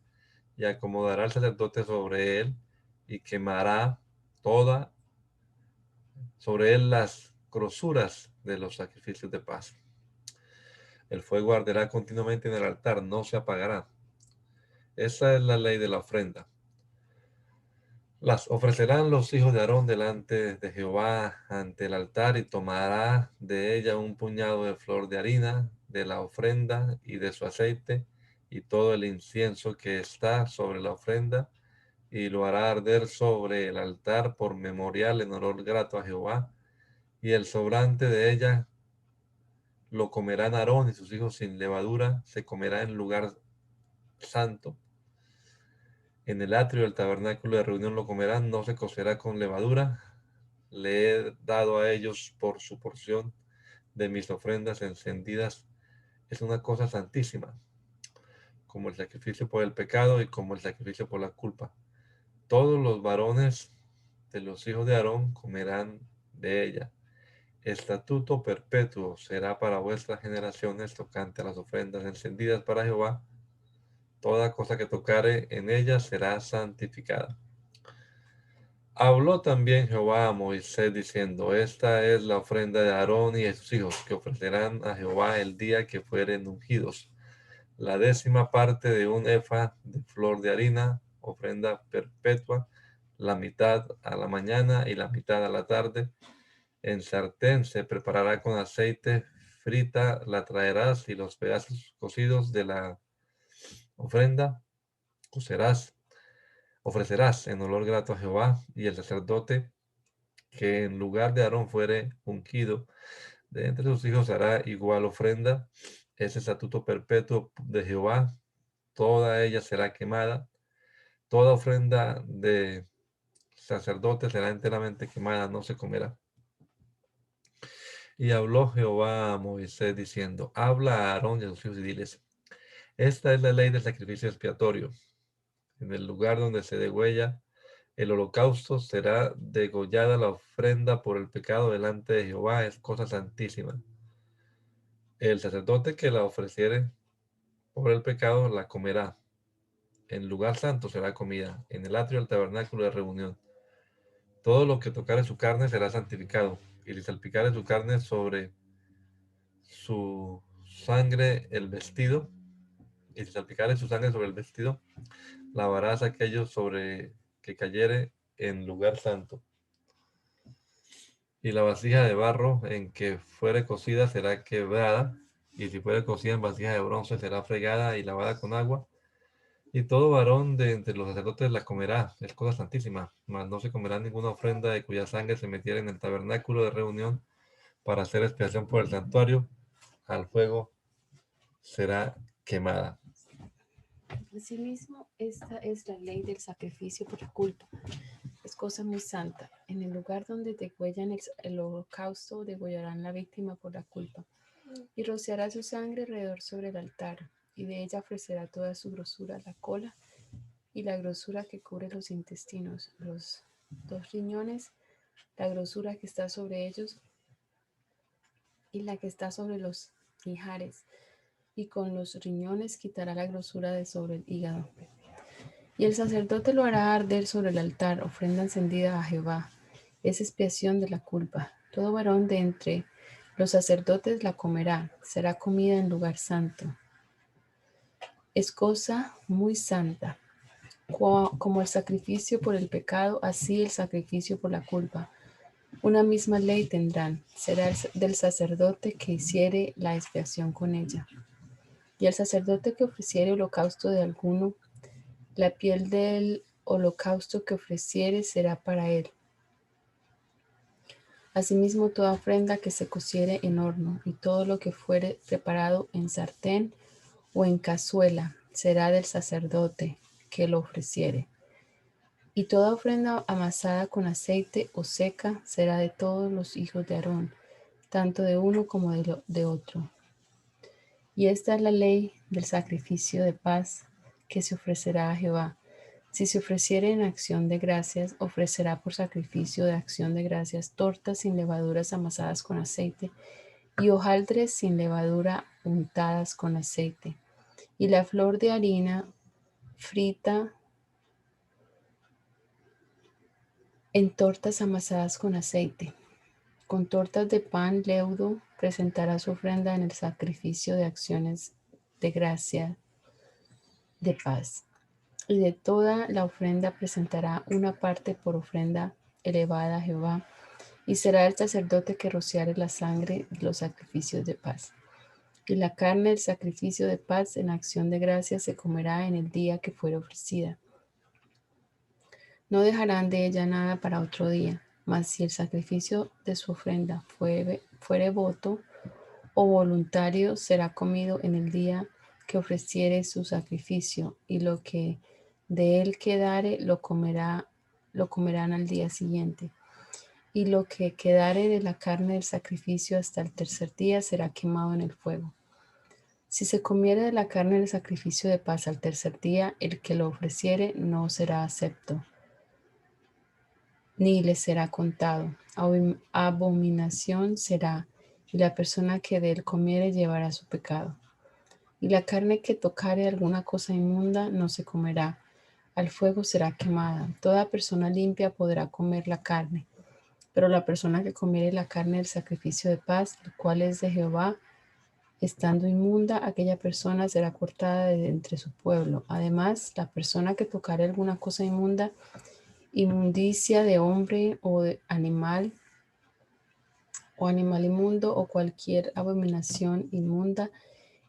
Speaker 2: y acomodará al sacerdote sobre él y quemará toda sobre él las grosuras de los sacrificios de paz. El fuego arderá continuamente en el altar, no se apagará. Esa es la ley de la ofrenda. Las ofrecerán los hijos de Aarón delante de Jehová ante el altar, y tomará de ella un puñado de flor de harina de la ofrenda y de su aceite y todo el incienso que está sobre la ofrenda, y lo hará arder sobre el altar por memorial en olor grato a Jehová. Y el sobrante de ella lo comerán Aarón y sus hijos sin levadura, se comerá en lugar santo. En el atrio del tabernáculo de reunión lo comerán, no se cocerá con levadura. Le he dado a ellos por su porción de mis ofrendas encendidas. Es una cosa santísima, como el sacrificio por el pecado y como el sacrificio por la culpa. Todos los varones de los hijos de Aarón comerán de ella. Estatuto perpetuo será para vuestras generaciones tocante a las ofrendas encendidas para Jehová. Toda cosa que tocare en ella será santificada. Habló también Jehová a Moisés diciendo: esta es la ofrenda de Aarón y de sus hijos, que ofrecerán a Jehová el día que fueren ungidos. La 10ª parte de un efa de flor de harina, ofrenda perpetua, la mitad a la mañana y la mitad a la tarde. En sartén se preparará con aceite, frita la traerás, y los pedazos cocidos de la ofrenda ofrecerás en olor grato a Jehová. Y el sacerdote que en lugar de Aarón fuere ungido de entre sus hijos hará igual ofrenda. Es estatuto perpetuo de Jehová. Toda ella será quemada. Toda ofrenda de sacerdote será enteramente quemada, no se comerá. Y habló Jehová a Moisés diciendo: habla a Aarón y a sus hijos y diles: esta es la ley del sacrificio expiatorio. En el lugar donde se degüella el holocausto será degollada la ofrenda por el pecado delante de Jehová, es cosa santísima. El sacerdote que la ofreciere por el pecado la comerá. En lugar santo será comida, en el atrio del tabernáculo de reunión. Todo lo que tocare su carne será santificado, y si salpicare su carne sobre su sangre el vestido, y si salpicare su sangre sobre el vestido, lavarás aquello sobre que cayere en lugar santo. Y la vasija de barro en que fuere cocida será quebrada, y si fuere cocida en vasija de bronce será fregada y lavada con agua. Y todo varón de entre los sacerdotes la comerá, es cosa santísima, mas no se comerá ninguna ofrenda de cuya sangre se metiera en el tabernáculo de reunión para hacer expiación por el santuario, al fuego será quemada.
Speaker 3: Asimismo, esta es la ley del sacrificio por la culpa. Es cosa muy santa. En el lugar donde degüellan el holocausto, degollarán la víctima por la culpa, y rociará su sangre alrededor sobre el altar, y de ella ofrecerá toda su grosura, la cola y la grosura que cubre los intestinos, los 2 riñones, la grosura que está sobre ellos y la que está sobre los ijares, y con los riñones quitará la grosura de sobre el hígado. Y el sacerdote lo hará arder sobre el altar, ofrenda encendida a Jehová. Es expiación de la culpa. Todo varón de entre los sacerdotes la comerá, será comida en lugar santo. Es cosa muy santa. Como el sacrificio por el pecado, así el sacrificio por la culpa. Una misma ley tendrán. Será del sacerdote que hiciere la expiación con ella. Y el sacerdote que ofreciere holocausto de alguno, la piel del holocausto que ofreciere será para él. Asimismo, toda ofrenda que se cociere en horno y todo lo que fuere preparado en sartén o en cazuela será del sacerdote que lo ofreciere. Y toda ofrenda amasada con aceite o seca será de todos los hijos de Aarón, tanto de uno como de otro. Y esta es la ley del sacrificio de paz que se ofrecerá a Jehová. Si se ofreciere en acción de gracias, ofrecerá por sacrificio de acción de gracias tortas sin levaduras amasadas con aceite y hojaldres sin levadura untadas con aceite. Y la flor de harina frita en tortas amasadas con aceite. Con tortas de pan leudo presentará su ofrenda en el sacrificio de acciones de gracia de paz. Y de toda la ofrenda presentará una parte por ofrenda elevada a Jehová, y será el sacerdote que rociare la sangre de los sacrificios de paz. Y la carne del sacrificio de paz en acción de gracia se comerá en el día que fuere ofrecida. No dejarán de ella nada para otro día, mas si el sacrificio de su ofrenda fuere voto o voluntario, será comido en el día que ofreciere su sacrificio, y lo que de él quedare lo comerán al día siguiente. Y lo que quedare de la carne del sacrificio hasta el tercer día será quemado en el fuego. Si se comiere de la carne del sacrificio de paz al tercer día, el que lo ofreciere no será acepto, ni le será contado. Abominación será, y la persona que de él comiere llevará su pecado. Y la carne que tocare alguna cosa inmunda no se comerá, al fuego será quemada. Toda persona limpia podrá comer la carne, pero la persona que comiere la carne del sacrificio de paz, el cual es de Jehová, estando inmunda, aquella persona será cortada de entre su pueblo. Además, la persona que tocare alguna cosa inmunda, inmundicia de hombre o de animal inmundo o cualquier abominación inmunda,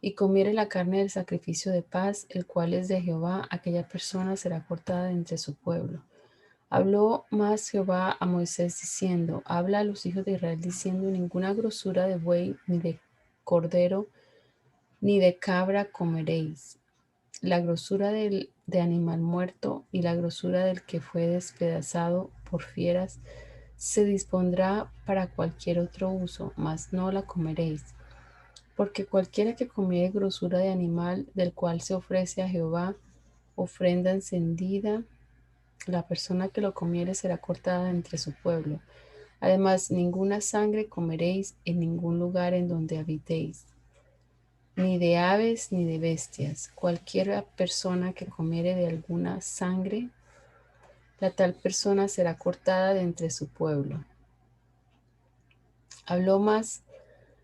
Speaker 3: y comiere la carne del sacrificio de paz, el cual es de Jehová, aquella persona será cortada de entre su pueblo. Habló más Jehová a Moisés diciendo, habla a los hijos de Israel diciendo, ninguna grosura de buey, ni de cordero, ni de cabra comeréis. La grosura de animal muerto y la grosura del que fue despedazado por fieras se dispondrá para cualquier otro uso, mas no la comeréis. Porque cualquiera que comiere grosura de animal del cual se ofrece a Jehová ofrenda encendida, la persona que lo comiere será cortada entre su pueblo. Además, ninguna sangre comeréis en ningún lugar en donde habitéis, ni de aves ni de bestias. Cualquier persona que comiere de alguna sangre, la tal persona será cortada de entre su pueblo. Habló más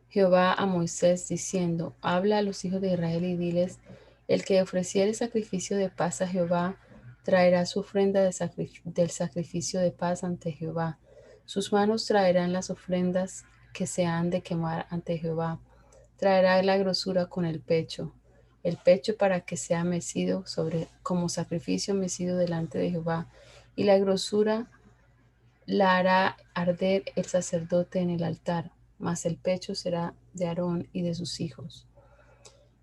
Speaker 3: Jehová a Moisés diciendo, habla a los hijos de Israel y diles, el que ofreciere sacrificio de paz a Jehová, traerá su ofrenda del sacrificio de paz ante Jehová. Sus manos traerán las ofrendas que se han de quemar ante Jehová. Traerá la grosura con el pecho para que sea mecido como sacrificio mecido delante de Jehová, y la grosura la hará arder el sacerdote en el altar, mas el pecho será de Aarón y de sus hijos.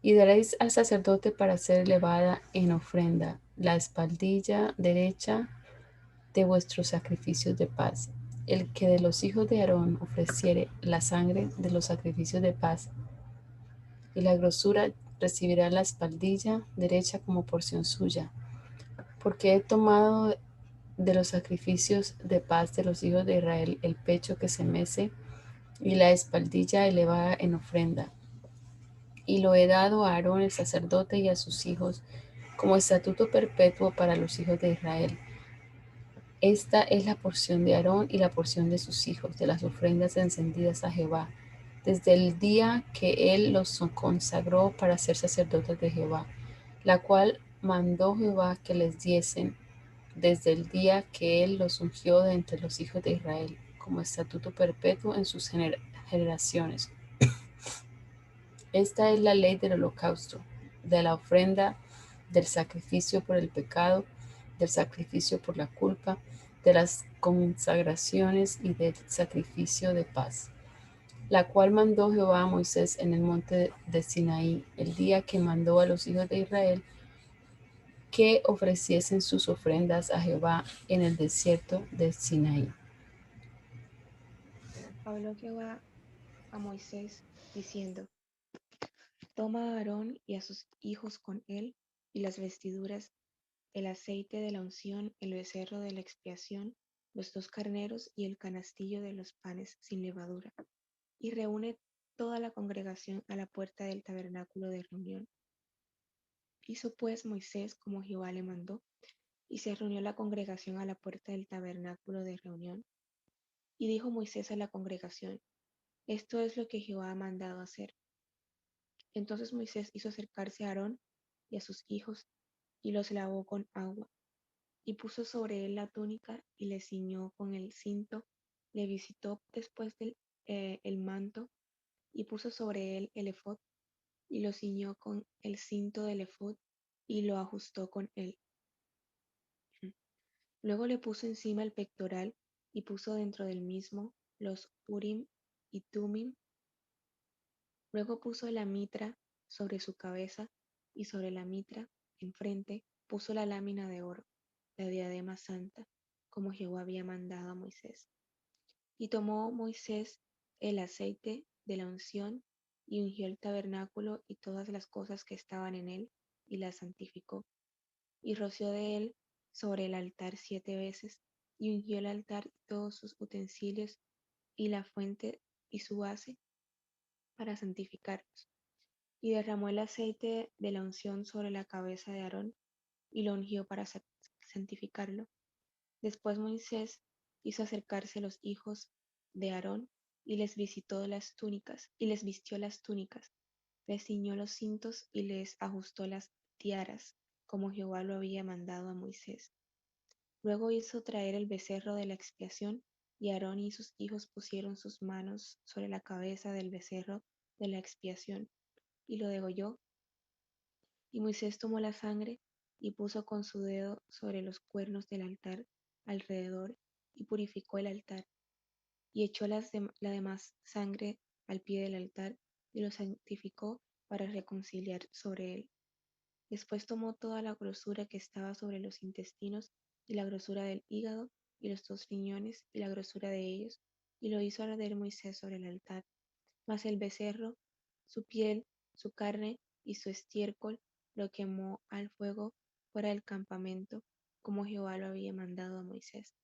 Speaker 3: Y daréis al sacerdote para ser elevada en ofrenda la espaldilla derecha de vuestros sacrificios de paz. El que de los hijos de Aarón ofreciere la sangre de los sacrificios de paz y la grosura, recibirá la espaldilla derecha como porción suya, Porque he tomado de los sacrificios de paz de los hijos de Israel el pecho que se mece y la espaldilla elevada en ofrenda. Y lo he dado a Aarón el sacerdote y a sus hijos como estatuto perpetuo para los hijos de Israel. Esta es la porción de Aarón y la porción de sus hijos, de las ofrendas encendidas a Jehová, desde el día que él los consagró para ser sacerdotes de Jehová, la cual mandó Jehová que les diesen desde el día que él los ungió de entre los hijos de Israel, como estatuto perpetuo en sus generaciones. Esta es la ley del holocausto, de la ofrenda, del sacrificio por el pecado, del sacrificio por la culpa, de las consagraciones y del sacrificio de paz, la cual mandó Jehová a Moisés en el monte de Sinaí, el día que mandó a los hijos de Israel que ofreciesen sus ofrendas a Jehová en el desierto de Sinaí.
Speaker 4: Habló Jehová a Moisés, diciendo: Toma a Aarón y a sus hijos con él, y las vestiduras, el aceite de la unción, el becerro de la expiación, los 2 carneros y el canastillo de los panes sin levadura, y reúne toda la congregación a la puerta del tabernáculo de reunión. Hizo pues Moisés como Jehová le mandó, y se reunió la congregación a la puerta del tabernáculo de reunión. Y dijo Moisés a la congregación: Esto es lo que Jehová ha mandado hacer. Entonces Moisés hizo acercarse a Aarón y a sus hijos, y los lavó con agua, y puso sobre él la túnica, y le ciñó con el cinto, le visitó después el manto, y puso sobre él el ephod, y lo ciñó con el cinto del ephod, y lo ajustó con él. Luego le puso encima el pectoral, y puso dentro del mismo los Urim y Tumim. Luego puso la mitra sobre su cabeza, y sobre la mitra, enfrente, puso la lámina de oro, la diadema santa, como Jehová había mandado a Moisés. Y tomó Moisés el aceite de la unción, y ungió el tabernáculo y todas las cosas que estaban en él, y las santificó. Y roció de él sobre el altar 7 veces, y ungió el altar y todos sus utensilios, y la fuente y su base, para santificarlos. Y derramó el aceite de la unción sobre la cabeza de Aarón, y lo ungió para santificarlo. Después Moisés hizo acercarse a los hijos de Aarón, y les visitó las túnicas, y les vistió las túnicas, les ciñó los cintos, y les ajustó las tiaras, como Jehová lo había mandado a Moisés. Luego hizo traer el becerro de la expiación, y Aarón y sus hijos pusieron sus manos sobre la cabeza del becerro de la expiación, y lo degolló. Y Moisés tomó la sangre, y puso con su dedo sobre los cuernos del altar alrededor, y purificó el altar, y echó la demás sangre al pie del altar, y lo santificó para reconciliar sobre él. Después tomó toda la grosura que estaba sobre los intestinos, y la grosura del hígado, y los 2 riñones, y la grosura de ellos, y lo hizo arder Moisés sobre el altar. Mas el becerro, su piel, su carne y su estiércol, lo quemó al fuego fuera del campamento, como Jehová lo había mandado a Moisés.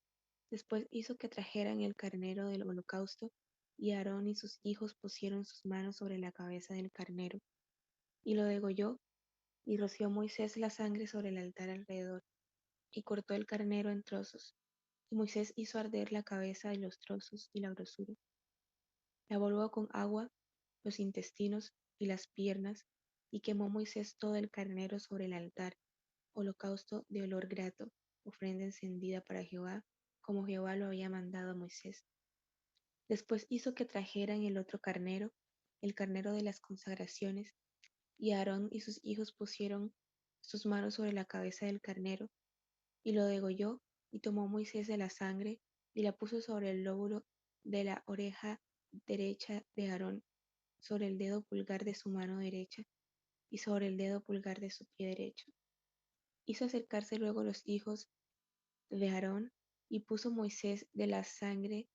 Speaker 4: Después hizo que trajeran el carnero del holocausto, y Aarón y sus hijos pusieron sus manos sobre la cabeza del carnero, y lo degolló, y roció Moisés la sangre sobre el altar alrededor, y cortó el carnero en trozos. Y Moisés hizo arder la cabeza y los trozos y la grosura. La volvió con agua, los intestinos y las piernas, y quemó Moisés todo el carnero sobre el altar, holocausto de olor grato, ofrenda encendida para Jehová, como Jehová lo había mandado a Moisés. Después hizo que trajeran el otro carnero, el carnero de las consagraciones, y Aarón y sus hijos pusieron sus manos sobre la cabeza del carnero, y lo degolló, y tomó Moisés de la sangre, y la puso sobre el lóbulo de la oreja derecha de Aarón, sobre el dedo pulgar de su mano derecha, y sobre el dedo pulgar de su pie derecho. Hizo acercarse luego los hijos de Aarón, y puso Moisés de la sangre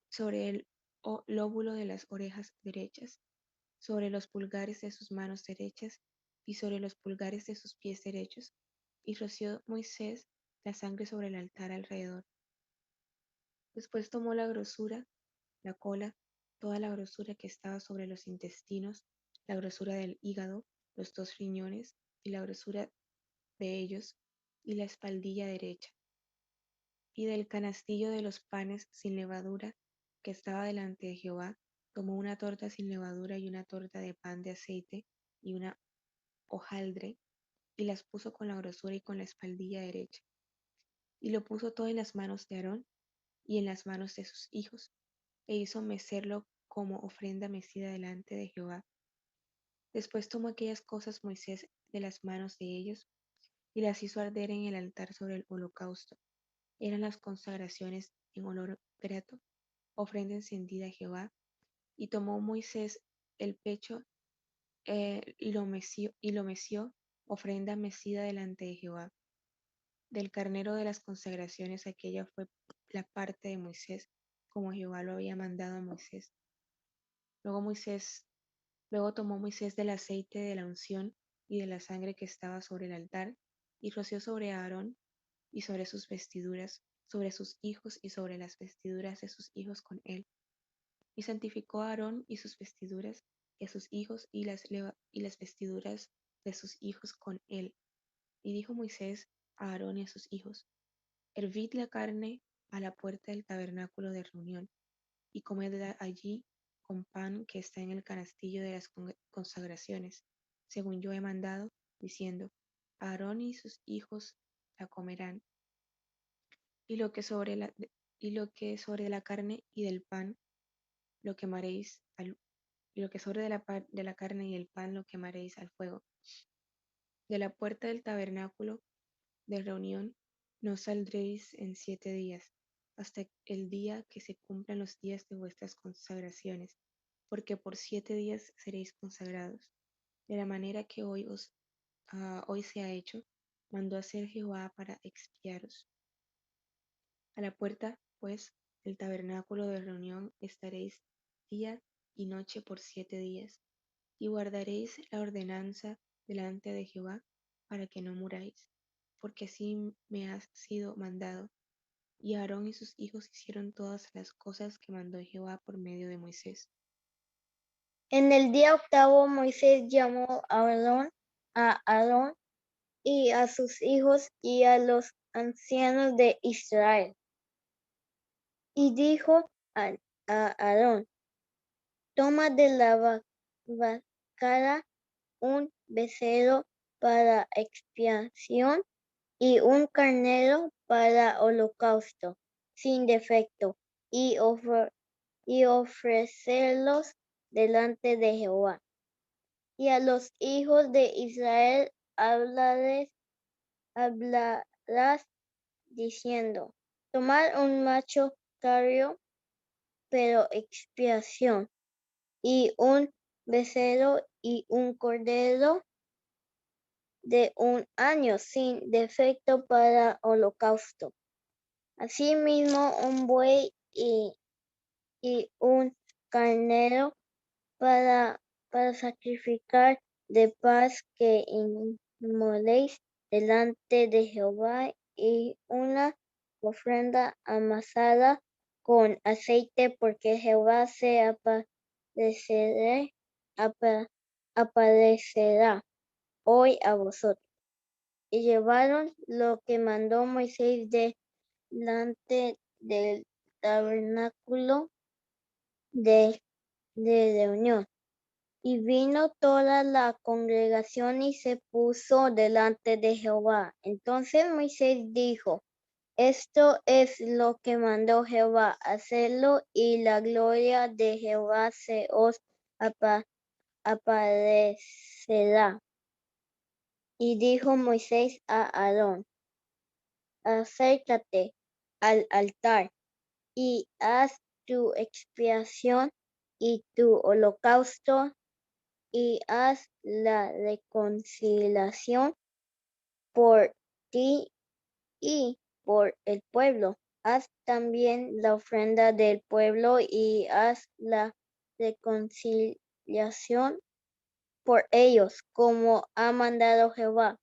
Speaker 4: sobre el lóbulo de las orejas derechas, sobre los pulgares de sus manos derechas, y sobre los pulgares de sus pies derechos, y roció Moisés la sangre sobre el altar alrededor. Después tomó la grosura, la cola, toda la grosura que estaba sobre los intestinos, la grosura del hígado, los 2 riñones y la grosura de ellos, y la espaldilla derecha, y del canastillo de los panes sin levadura que estaba delante de Jehová, tomó una torta sin levadura y una torta de pan de aceite y una hojaldre, y las puso con la grosura y con la espaldilla derecha, y lo puso todo en las manos de Aarón y en las manos de sus hijos, e hizo mecerlo como ofrenda mecida delante de Jehová. Después tomó aquellas cosas Moisés de las manos de ellos, y las hizo arder en el altar sobre el holocausto. Eran las consagraciones en olor grato, ofrenda encendida a Jehová. Y tomó Moisés el pecho y lo meció, ofrenda mecida delante de Jehová. Del carnero de las consagraciones aquella fue la parte de Moisés, como Jehová lo había mandado a Moisés. Luego tomó Moisés del aceite de la unción y de la sangre que estaba sobre el altar, y roció sobre Aarón y sobre sus vestiduras, sobre sus hijos y sobre las vestiduras de sus hijos con él. Y santificó a Aarón y sus vestiduras, y a sus hijos y las vestiduras de sus hijos con él. Y dijo Moisés a Aarón y a sus hijos: Hervid la carne a la puerta del tabernáculo de reunión, y comedla allí con pan que está en el canastillo de las consagraciones, según yo he mandado, diciendo: Aarón y sus hijos la comerán. Y lo que sobre la carne y del pan lo quemaréis y lo que sobre de la carne y el pan lo quemaréis al fuego. De la puerta del tabernáculo de reunión no saldréis en 7 días, hasta el día que se cumplan los días de vuestras consagraciones, porque por 7 días seréis consagrados. De la manera que hoy se ha hecho, mandó hacer Jehová para expiaros. A la puerta, pues, del tabernáculo de reunión estaréis día y noche por 7 días, y guardaréis la ordenanza delante de Jehová para que no muráis, porque así me ha sido mandado. Y Aarón y sus hijos hicieron todas las cosas que mandó Jehová por medio de Moisés.
Speaker 8: En el día octavo Moisés llamó a Aarón y a sus hijos y a los ancianos de Israel. Y dijo a Aarón: Toma de la vacara un becerro para expiación y un carnero para holocausto sin defecto, y ofrecerlos delante de Jehová. Y a los hijos de Israel hablarás diciendo: Tomad un macho cabrío para expiación, y un becerro y un cordero de 1 año sin defecto para holocausto. Asimismo, un buey y un carnero para sacrificar de paz que inmoléis delante de Jehová, y una ofrenda amasada con aceite, porque Jehová se aparecerá hoy a vosotros. Y llevaron lo que mandó Moisés delante del tabernáculo de reunión. Y vino toda la congregación y se puso delante de Jehová. Entonces Moisés dijo: Esto es lo que mandó Jehová, hacedlo, y la gloria de Jehová se os aparecerá. Y dijo Moisés a Aarón: Acércate al altar, y haz tu expiación y tu holocausto, y haz la reconciliación por ti y por el pueblo. Haz también la ofrenda del pueblo, y haz la reconciliación por ellos, como ha mandado Jehová.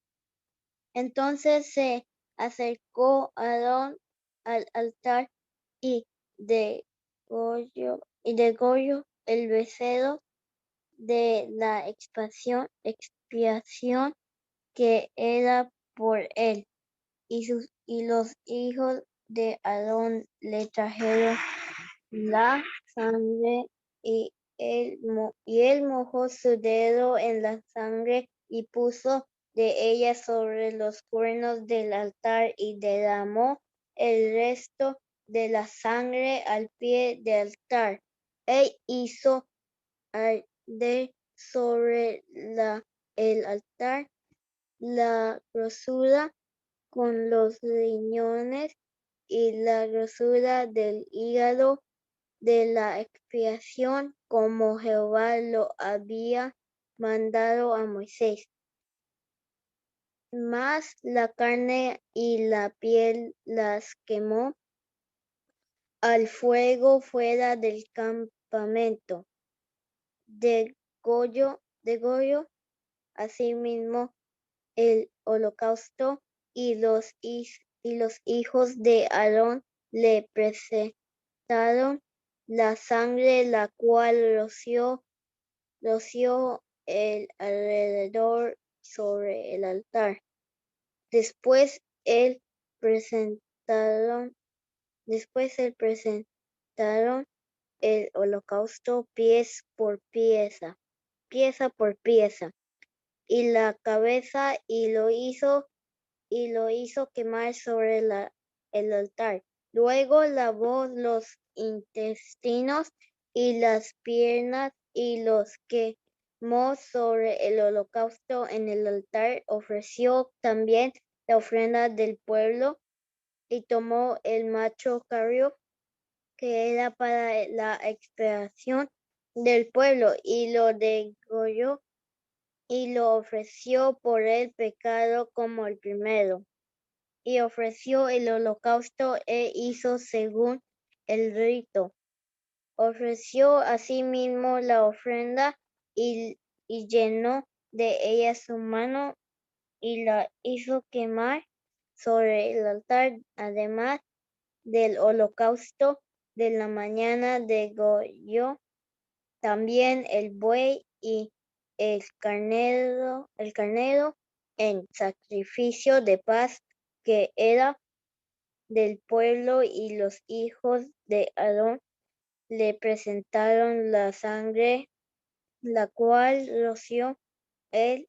Speaker 8: Entonces se acercó Aarón al altar y degolló el becerro de la expiación que era por él, y los hijos de Aarón le trajeron la sangre y él mojó su dedo en la sangre y puso de ella sobre los cuernos del altar y derramó el resto de la sangre al pie del altar. E hizo arder sobre el altar la grosura con los riñones y la grosura del hígado de la expiación, como Jehová lo había mandado a Moisés. Mas la carne y la piel las quemó al fuego fuera del campamento. Degolló asimismo el holocausto, y los hijos de Aarón le presentaron la sangre, la cual roció el alrededor sobre el altar. Después él presentaron el holocausto pieza por pieza, y la cabeza, y lo hizo quemar sobre el altar. Luego lavó los intestinos y las piernas y los quemó sobre el holocausto en el altar. Ofreció también la ofrenda del pueblo y tomó el macho cabrío que era para la expiación del pueblo y lo degolló y lo ofreció por el pecado como el primero. Y ofreció el holocausto e hizo según el rito. Ofreció asimismo la ofrenda y llenó de ella su mano y la hizo quemar sobre el altar. Además del holocausto de la mañana, degolló también el buey y el carnero en sacrificio de paz, que era del pueblo, y los hijos de Aarón le presentaron la sangre, la cual roció él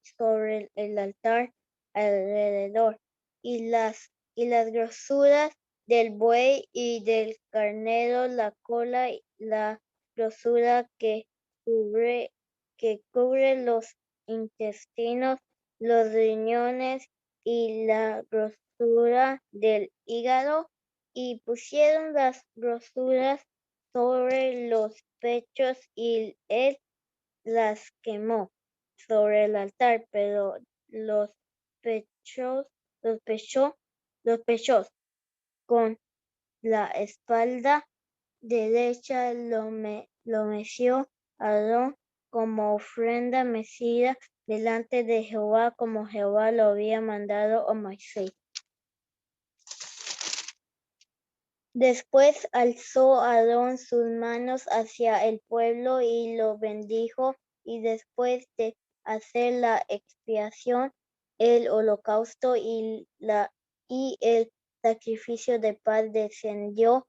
Speaker 8: sobre el altar alrededor, y las grosuras del buey y del carnero, la cola, la grosura que cubre los intestinos, los riñones y la grosura del hígado, y pusieron las grosuras sobre los pechos, y él las quemó sobre el altar, pero los pechos con la espalda derecha lo meció Aarón como ofrenda mecida delante de Jehová, como Jehová lo había mandado a Moisés. Después alzó Aarón sus manos hacia el pueblo y lo bendijo, y después de hacer la expiación, el holocausto y el sacrificio de paz, descendió,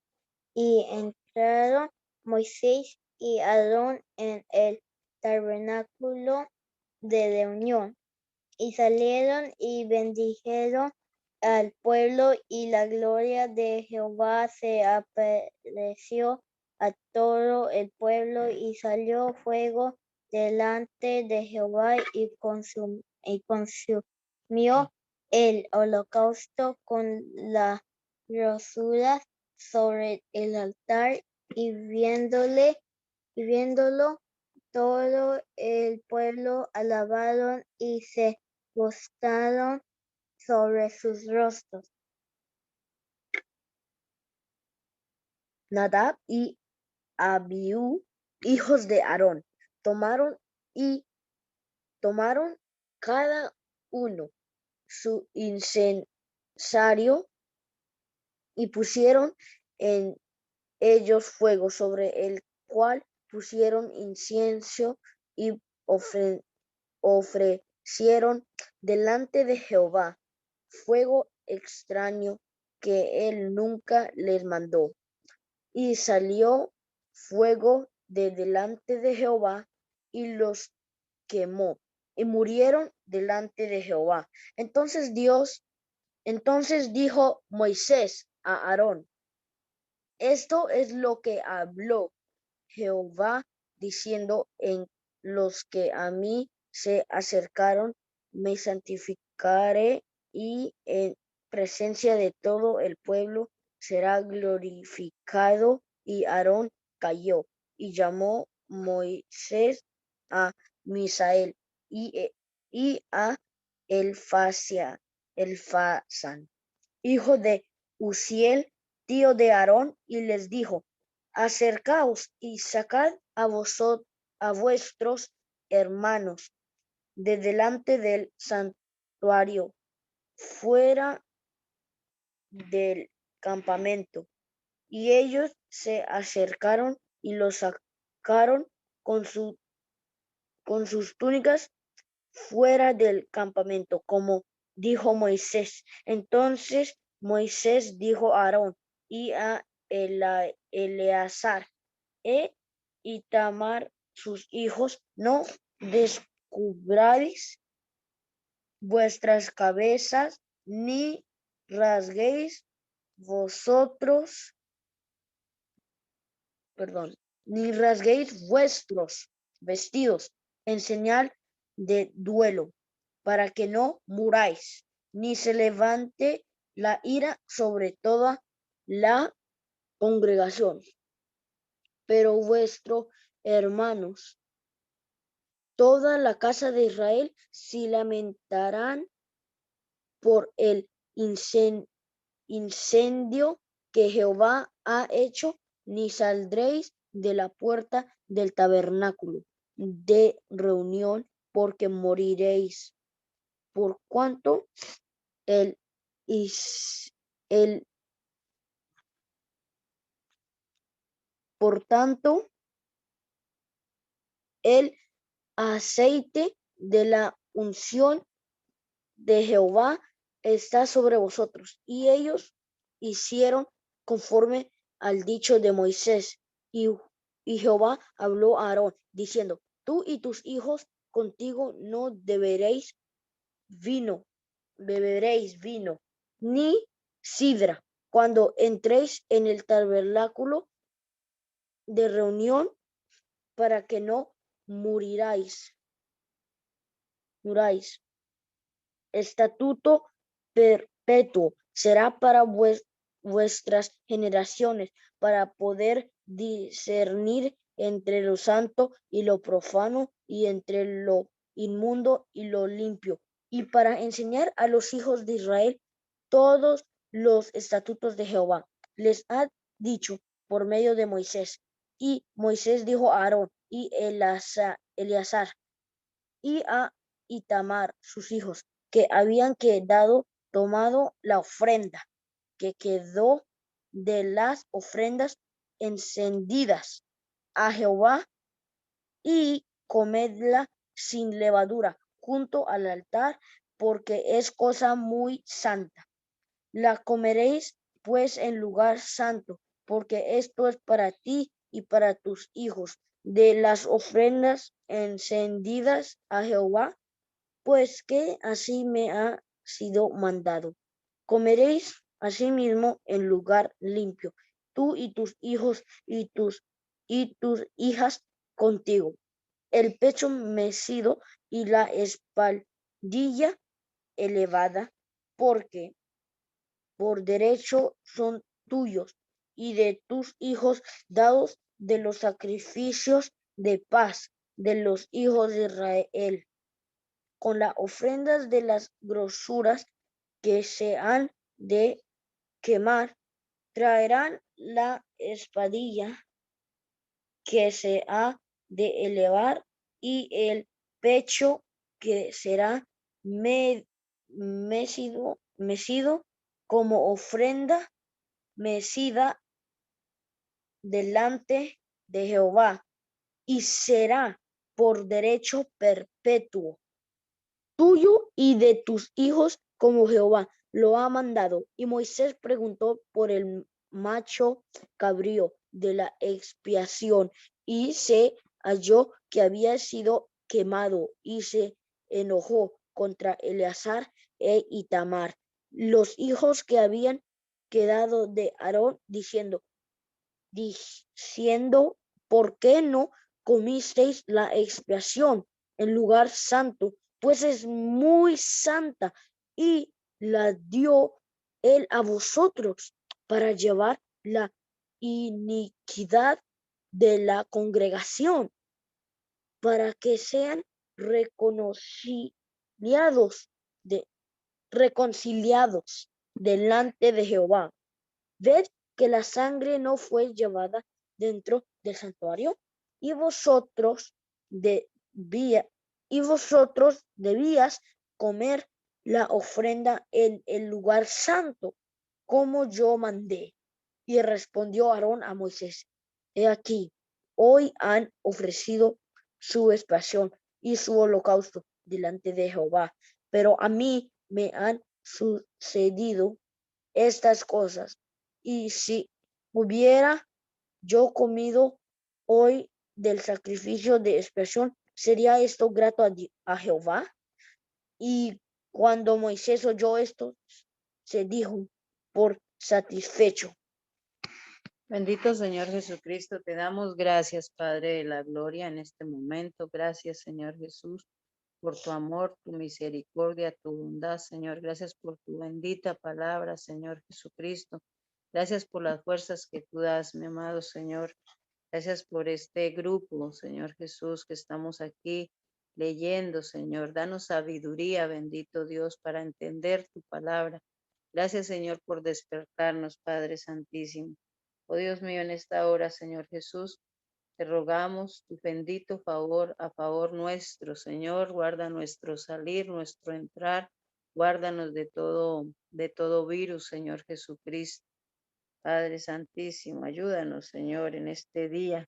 Speaker 8: y entraron Moisés y Aarón en el tabernáculo de reunión, y salieron y bendijeron al pueblo, y la gloria de Jehová se apareció a todo el pueblo, y salió fuego delante de Jehová y consumió el holocausto con las grosuras sobre el altar, y viéndolo todo el pueblo alabaron y se postraron sobre sus rostros.
Speaker 9: Nadab y Abiú, hijos de Aarón, tomaron cada uno su incensario y pusieron en ellos fuego, sobre el cual pusieron incienso y ofrecieron delante de Jehová fuego extraño que él nunca les mandó. Y salió fuego de delante de Jehová y los quemó y murieron delante de Jehová. Entonces dijo Moisés a Aarón: esto es lo que habló Jehová diciendo: en los que a mí se acercaron me santificaré, y en presencia de todo el pueblo será glorificado. Y Aarón cayó y llamó Moisés a Misael y a Elfasan, hijo de Uziel, tío de Aarón, y les dijo: acercaos y sacad a vuestros hermanos de delante del santuario, fuera del campamento. Y ellos se acercaron y los sacaron con sus túnicas fuera del campamento, como dijo Moisés. Entonces Moisés dijo a Aarón y a Eleazar e Itamar sus hijos: no descubráis vuestras cabezas, ni rasguéis vosotros, ni rasguéis vuestros vestidos en señal de duelo, para que no muráis, ni se levante la ira sobre toda la congregación. Pero vuestros hermanos, toda la casa de Israel, se lamentarán por el incendio que Jehová ha hecho, ni saldréis de la puerta del tabernáculo de reunión, porque moriréis. Por cuanto el por tanto, el aceite de la unción de Jehová está sobre vosotros. Y ellos hicieron conforme al dicho de Moisés. Y Jehová habló a Aarón, diciendo: tú y tus hijos contigo no beberéis vino, ni sidra, cuando entréis en el tabernáculo de reunión, para que no muráis. Estatuto perpetuo será para vuestras generaciones, para poder discernir entre lo santo y lo profano, y entre lo inmundo y lo limpio, y para enseñar a los hijos de Israel todos los estatutos de Jehová. Les ha dicho por medio de Moisés. Y Moisés dijo a Aarón y Eleazar y a Itamar sus hijos, que habían tomado la ofrenda que quedó de las ofrendas encendidas a Jehová, y comedla sin levadura junto al altar, porque es cosa muy santa. La comeréis pues en lugar santo, porque esto es para ti y para tus hijos, de las ofrendas encendidas a Jehová, pues que así me ha sido mandado. Comeréis asimismo en lugar limpio, tú y tus hijos y tus hijas contigo, el pecho mecido y la espaldilla elevada, porque por derecho son tuyos y de tus hijos, dados de los sacrificios de paz de los hijos de Israel, con las ofrendas de las grosuras que se han de quemar. Traerán la espadilla que se ha de elevar, y el pecho que será mecido como ofrenda mecida delante de Jehová, y será por derecho perpetuo tuyo y de tus hijos, como Jehová lo ha mandado. Y Moisés preguntó por el macho cabrío de la expiación, y se halló que había sido quemado, y se enojó contra Eleazar e Itamar, los hijos que habían quedado de Aarón, diciendo, ¿por qué no comisteis la expiación en lugar santo? Pues es muy santa, y la dio él a vosotros para llevar la iniquidad de la congregación, para que sean reconciliados delante de Jehová. Ved que la sangre no fue llevada dentro del santuario, y vosotros debías comer la ofrenda en el lugar santo, como yo mandé. Y respondió Aarón a Moisés, he aquí, hoy han ofrecido su expiación y su holocausto delante de Jehová, pero a mí me han sucedido estas cosas, y si hubiera yo comido hoy del sacrificio de expiación, ¿sería esto grato a Jehová? Y cuando Moisés oyó esto, se dijo por satisfecho.
Speaker 5: Bendito Señor Jesucristo, te damos gracias, Padre de la gloria, en este momento. Gracias, Señor Jesús, por tu amor, tu misericordia, tu bondad, Señor. Gracias por tu bendita palabra, Señor Jesucristo. Gracias por las fuerzas que tú das, mi amado Señor. Gracias por este grupo, Señor Jesús, que estamos aquí leyendo, Señor. Danos sabiduría, bendito Dios, para entender tu palabra. Gracias, Señor, por despertarnos, Padre Santísimo. Oh Dios mío, en esta hora, Señor Jesús, te rogamos tu bendito favor a favor nuestro, Señor. Guarda nuestro salir, nuestro entrar. Guárdanos de todo virus, Señor Jesucristo. Padre Santísimo, ayúdanos, Señor, en este día.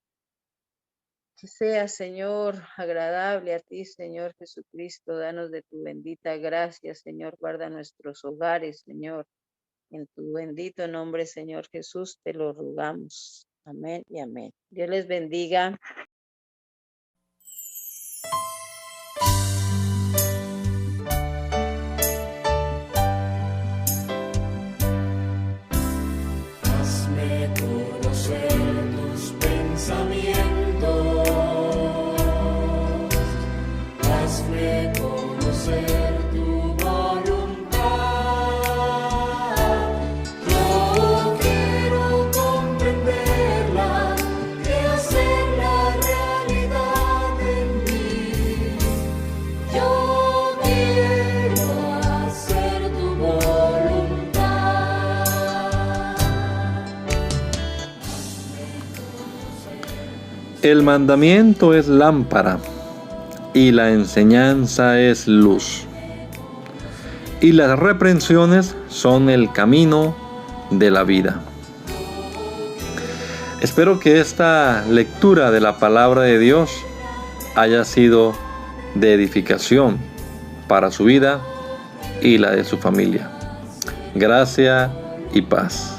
Speaker 5: Que sea, Señor, agradable a ti, Señor Jesucristo. Danos de tu bendita gracia, Señor. Guarda nuestros hogares, Señor. En tu bendito nombre, Señor Jesús, te lo rogamos. Amén y amén. Dios les bendiga.
Speaker 10: Hazme conocer tus pensamientos. Hazme conocer tu voluntad. Yo quiero comprenderla y hacerla realidad en mí. Yo quiero hacer tu voluntad.
Speaker 1: El mandamiento es lámpara y la enseñanza es luz. Y las reprensiones son el camino de la vida. Espero que esta lectura de la palabra de Dios haya sido de edificación para su vida y la de su familia. Gracia y paz.